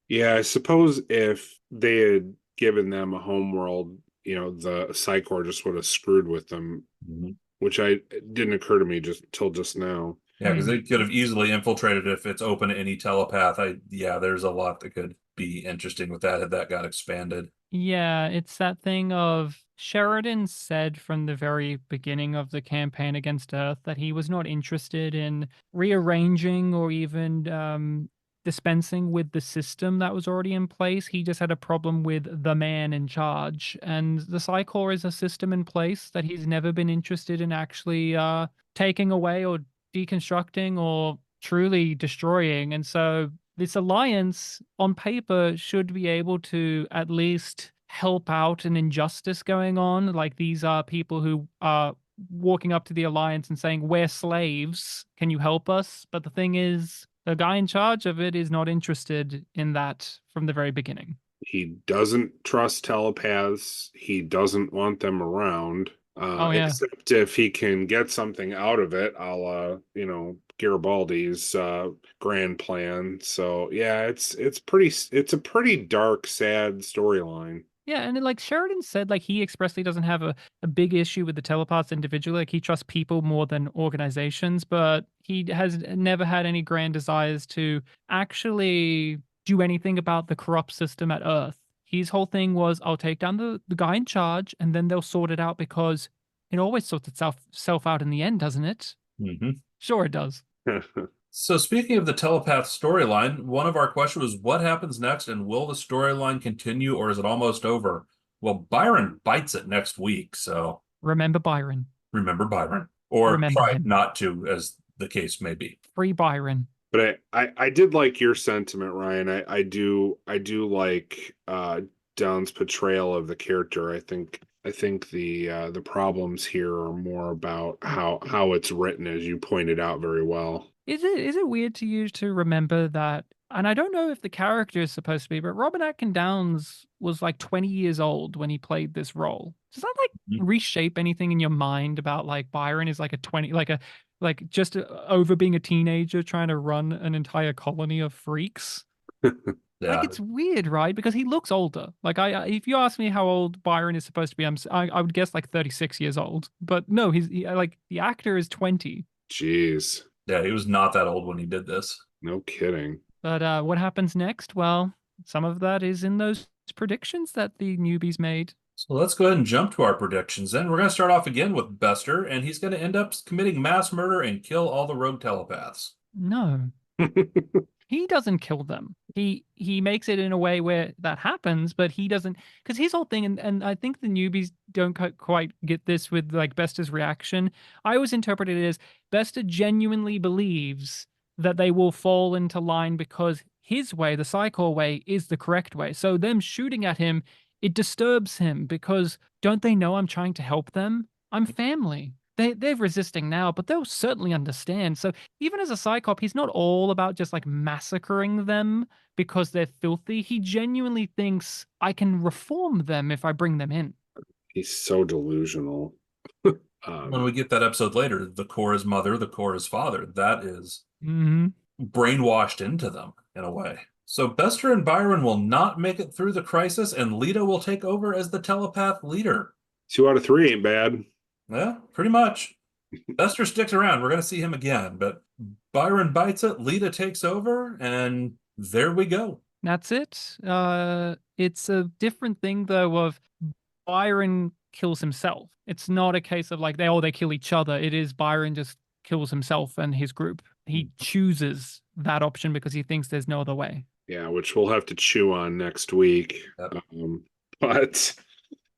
Yeah, I suppose if they had given them a homeworld, the Psychor just would have screwed with them, which didn't occur to me till just now. Yeah, because they could have easily infiltrated if it's open to any telepath. There's a lot that could be interesting with that if that got expanded. Yeah, it's that thing of Sheridan said from the very beginning of the campaign against Earth that he was not interested in rearranging or even dispensing with the system that was already in place. He just had a problem with the man in charge. And the Psychor is a system in place that he's never been interested in actually taking away or deconstructing or truly destroying. And so this alliance on paper should be able to at least help out an injustice going on. Like, these are people who are walking up to the alliance and saying, we're slaves, can you help us? But the thing is, the guy in charge of it is not interested in that from the very beginning. He doesn't trust telepaths. He doesn't want them around. Except if he can get something out of it, a la, Garibaldi's grand plan. So yeah, it's a pretty dark, sad storyline. Yeah, and like Sheridan said, like he expressly doesn't have a big issue with the telepaths individually. Like he trusts people more than organizations, but he has never had any grand desires to actually do anything about the corrupt system at Earth. His whole thing was, I'll take down the guy in charge and then they'll sort it out, because it always sorts itself out in the end, doesn't it? Mm-hmm. Sure it does. So speaking of the telepath storyline, one of our questions was, what happens next, and will the storyline continue, or is it almost over? Well, Byron bites it next week, so... Remember Byron. Remember Byron. Or Remember try him. not to, as the case may be. Free Byron. But I did like your sentiment, Ryan. I do like Don's portrayal of the character. I think the problems here are more about how it's written, as you pointed out very well. Is it weird to you to remember that? And I don't know if the character is supposed to be, but Robin Atkin Downes was like 20 years old when he played this role. Does that reshape anything in your mind about like Byron is like a 20, like just over being a teenager trying to run an entire colony of freaks? Yeah. Like, it's weird, right? Because he looks older. Like, if you ask me how old Byron is supposed to be, I would guess like 36 years old. But no, like the actor is 20. Jeez. Yeah, he was not that old when he did this. No kidding. But what happens next? Well, some of that is in those predictions that the newbies made. So let's go ahead and jump to our predictions then. We're going to start off again with Bester, and he's going to end up committing mass murder and kill all the rogue telepaths. No. He doesn't kill them. He makes it in a way where that happens, but he doesn't, because his whole thing, and I think the newbies don't quite get this with like Bester's reaction. I always interpret it as Bester genuinely believes that they will fall into line because his way, the Psycho way, is the correct way. So them shooting at him, it disturbs him because don't they know I'm trying to help them? I'm family. They're resisting now, but they'll certainly understand. So even as a psychop, he's not all about just like massacring them because they're filthy. He genuinely thinks I can reform them if I bring them in. He's so delusional. When we get that episode later, the core is mother, the core is father. That is brainwashed into them in a way. So Bester and Byron will not make it through the crisis, and Lita will take over as the telepath leader. 2 out of 3 ain't bad. Yeah, pretty much. Bester sticks around. We're going to see him again, but Byron bites it, Lita takes over, and there we go. That's it. It's a different thing, though, of Byron kills himself. It's not a case of like they kill each other. It is Byron just kills himself and his group. He chooses that option because he thinks there's no other way. Yeah, which we'll have to chew on next week. Yep. But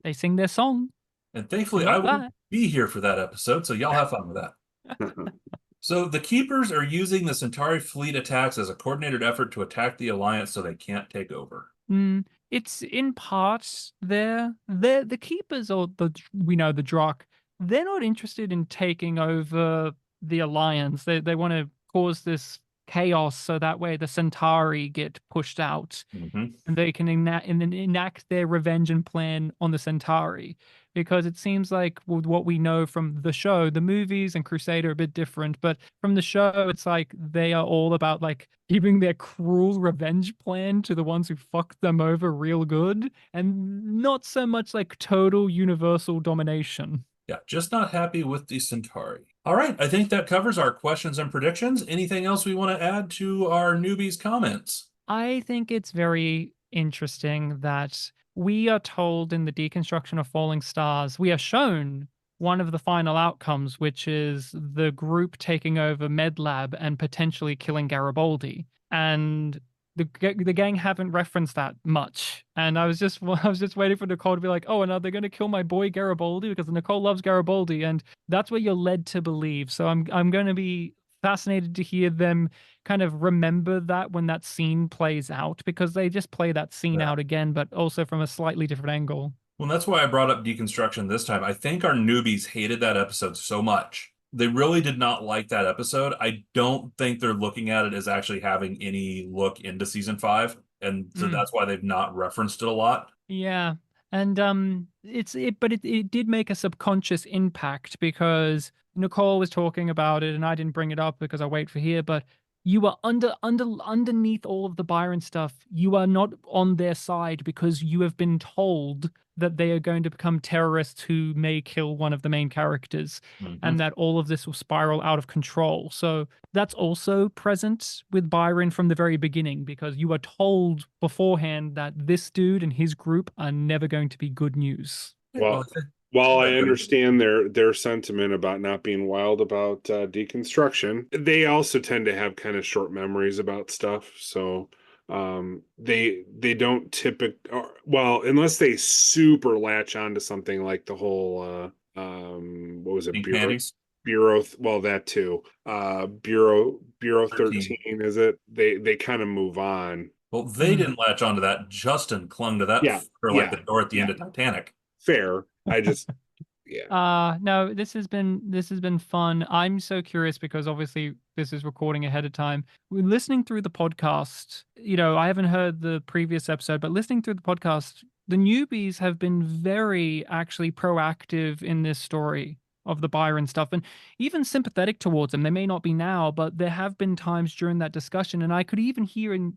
they sing their song. And thankfully, I won't be here for that episode, so y'all have fun with that. So the Keepers are using the Centauri fleet attacks as a coordinated effort to attack the Alliance so they can't take over. It's in parts there. The Keepers, or the Drakh, they're not interested in taking over the Alliance. They want to cause this chaos so that way the Centauri get pushed out and they can enact their revenge and plan on the Centauri. Because it seems like with what we know from the show, the movies and Crusade are a bit different, but from the show, it's like they are all about like giving their cruel revenge plan to the ones who fucked them over real good, and not so much like total universal domination. Yeah, just not happy with the Centauri. All right, I think that covers our questions and predictions. Anything else we want to add to our newbies' comments? I think it's very interesting that we are told in the deconstruction of Falling Stars, we are shown one of the final outcomes, which is the group taking over MedLab and potentially killing Garibaldi. And the gang haven't referenced that much. And I was just waiting for Nicole to be like, oh, and are they going to kill my boy Garibaldi? Because Nicole loves Garibaldi, and that's what you're led to believe. So I'm going to be fascinated to hear them kind of remember that when that scene plays out, because they just play that scene out again, but also from a slightly different angle. Well, that's why I brought up deconstruction this time. I think our newbies hated that episode so much. They really did not like that episode. I don't think they're looking at it as actually having any look into season 5. And so that's why they've not referenced it a lot. Yeah. And it did make a subconscious impact, because Nicole was talking about it and I didn't bring it up because I wait for here, but you are underneath all of the Byron stuff. You are not on their side because you have been told that they are going to become terrorists who may kill one of the main characters, and that all of this will spiral out of control. So that's also present with Byron from the very beginning, because you are told beforehand that this dude and his group are never going to be good news. Well, while I understand their sentiment about not being wild about deconstruction, they also tend to have kind of short memories about stuff. So they don't unless they super latch onto something like the whole what was it, Bureau, well, that too, Bureau 13, is it? They kind of move on. Well, they didn't latch onto that. Justin clung to that for like the door at the end of Titanic. Fair. I just no, this has been fun. I'm so curious because obviously this is recording ahead of time. We're listening through the podcast. I haven't heard the previous episode, but listening through the podcast, the newbies have been very actually proactive in this story of the Byron stuff, and even sympathetic towards them. They may not be now, but there have been times during that discussion, and I could even hear in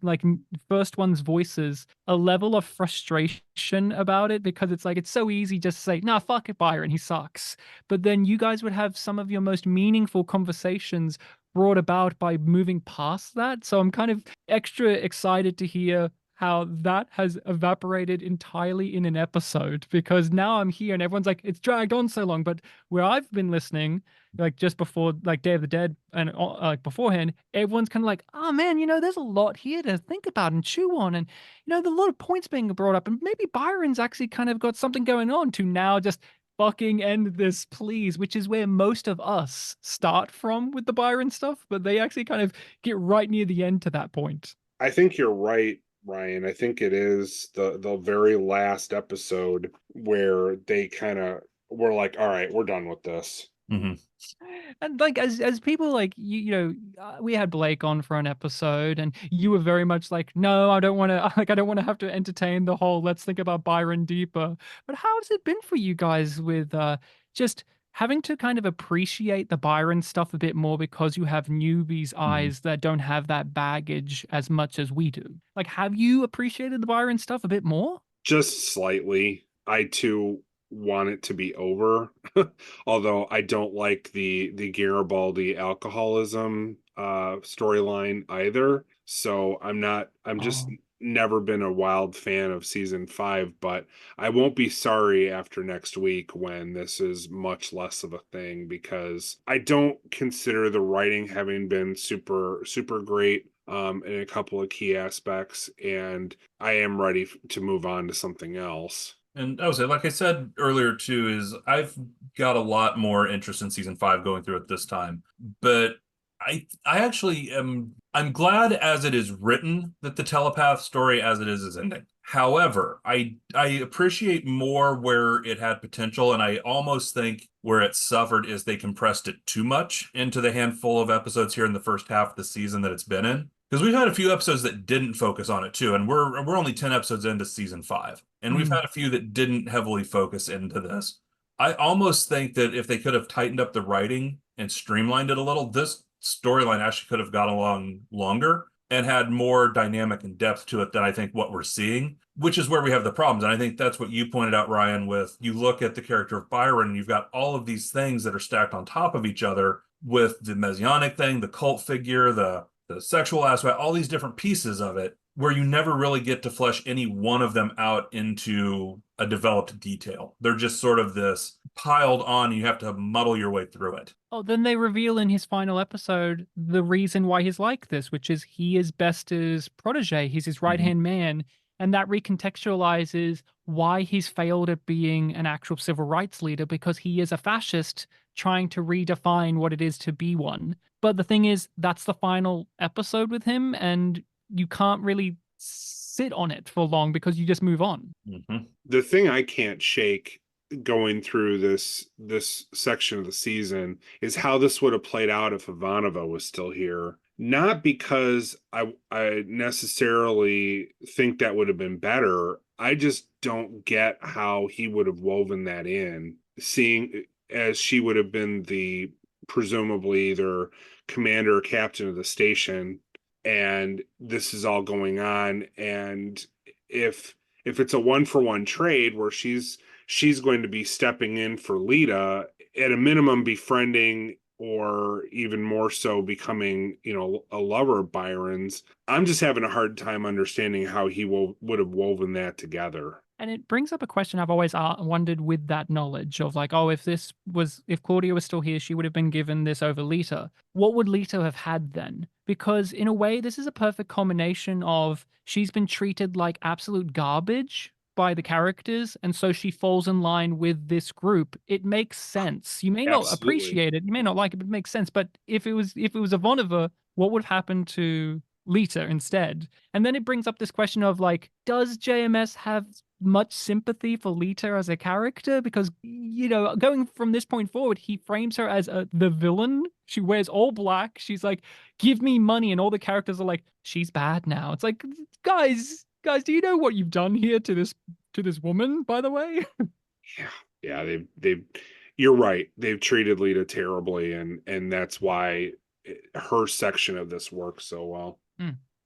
first one's voices a level of frustration about it, because it's so easy just to say, nah, fuck it, Byron, he sucks. But then you guys would have some of your most meaningful conversations brought about by moving past that. So I'm kind of extra excited to hear how that has evaporated entirely in an episode, because now I'm here and everyone's like, it's dragged on so long. But where I've been listening, just before Day of the Dead and beforehand, everyone's kind of like, oh man, there's a lot here to think about and chew on, and there's a lot of points being brought up, and maybe Byron's actually kind of got something going on to now just fucking end this, please, which is where most of us start from with the Byron stuff, but they actually kind of get right near the end to that point. I think you're right, Ryan. I think it is the very last episode where they kind of were like, all right, we're done with this. And as people we had Blake on for an episode, and you were very much like, no, I don't want to I don't want to have to entertain the whole let's think about Byron deeper. But how has it been for you guys with just having to kind of appreciate the Byron stuff a bit more, because you have newbies' eyes that don't have that baggage as much as we do? Have you appreciated the Byron stuff a bit more? Just slightly. I too want it to be over, although I don't like the Garibaldi alcoholism storyline either. So I'm just never been a wild fan of season 5, but I won't be sorry after next week when this is much less of a thing, because I don't consider the writing having been super great in a couple of key aspects, and I am ready to move on to something else. And I would say, like I said earlier too, is I've got a lot more interest in season 5 going through it this time, but I actually I'm glad as it is written that the telepath story as it is ending. However, I appreciate more where it had potential, and I almost think where it suffered is they compressed it too much into the handful of episodes here in the first half of the season that it's been in. Because we've had a few episodes that didn't focus on it too, and we're only 10 episodes into season 5, and we've had a few that didn't heavily focus into this. I almost think that if they could have tightened up the writing and streamlined it a little, this storyline actually could have gone along longer and had more dynamic and depth to it than I think what we're seeing, which is where we have the problems. And I think that's what you pointed out, Ryan, with you look at the character of Byron, and you've got all of these things that are stacked on top of each other, with the messianic thing, the cult figure, the sexual aspect, all these different pieces of it, where you never really get to flesh any one of them out into a developed detail. They're just sort of this piled on, and you have to muddle your way through it. Oh, then they reveal in his final episode the reason why he's like this, which is he is Bester's protege. He's his right-hand man. And that recontextualizes why he's failed at being an actual civil rights leader, because he is a fascist trying to redefine what it is to be one. But the thing is, that's the final episode with him, and you can't really sit on it for long because you just move on. Mm-hmm. The thing I can't shake going through this section of the season is how this would have played out if Ivanova was still here. Not because I necessarily think that would have been better. I just don't get how he would have woven that in, seeing as she would have been the presumably either commander or captain of the station, and this is all going on. And if it's a 1-for-1 trade where she's going to be stepping in for Lita, at a minimum befriending or even more so becoming, a lover of Byron's, I'm just having a hard time understanding how he would have woven that together. And it brings up a question I've always wondered with that knowledge of like, oh, if Claudia was still here, she would have been given this over Lita. What would Lita have had then? Because in a way, this is a perfect combination of she's been treated like absolute garbage by the characters, and so she falls in line with this group. It makes sense. You may not appreciate it, you may not like it, but it makes sense. But if it was Ivanova, what would happen to Lita instead? And then it brings up this question of like, does JMS have much sympathy for Lita as a character? Because going from this point forward, he frames her as the villain. She wears all black. She's like, give me money, and all the characters are like, she's bad now. It's like, guys, do you know what you've done here to this woman, by the way? Yeah, they've you're right. They've treated Lita terribly, and that's why her section of this works so well.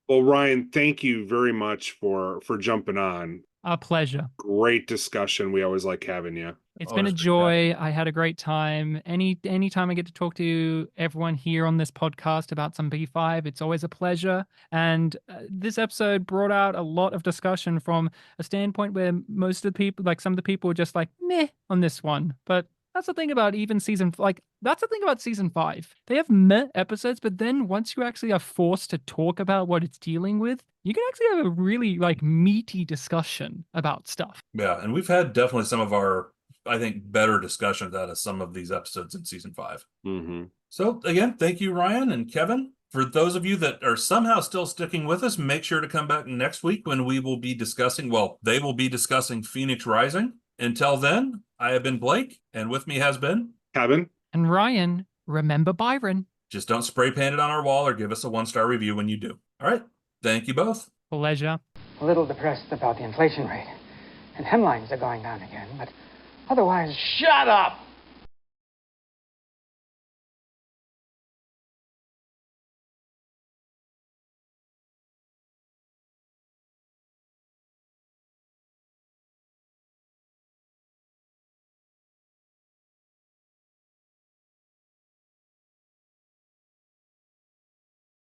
Well, Ryan, thank you very much for jumping on. A pleasure. Great discussion. We always like having you. It's been a joy. I had a great time. Anytime I get to talk to everyone here on this podcast about some B5, it's always a pleasure. And this episode brought out a lot of discussion from a standpoint where most of the people, like some of the people, were just like meh on this one. But that's the thing about season 5. They have meh episodes, but then once you actually are forced to talk about what it's dealing with, you can actually have a really meaty discussion about stuff. Yeah, and we've had definitely some of our, I think, better discussions out of some of these episodes in season 5. Mm-hmm. So again, thank you, Ryan and Kevin. For those of you that are somehow still sticking with us, make sure to come back next week when we will be discussing, they will be discussing Phoenix Rising. Until then, I have been Blake, and with me has been Kevin. And Ryan, remember Byron. Just don't spray paint it on our wall or give us a 1-star review when you do. All right. Thank you both. Pleasure. A little depressed about the inflation rate. And hemlines are going down again, but otherwise... Shut up!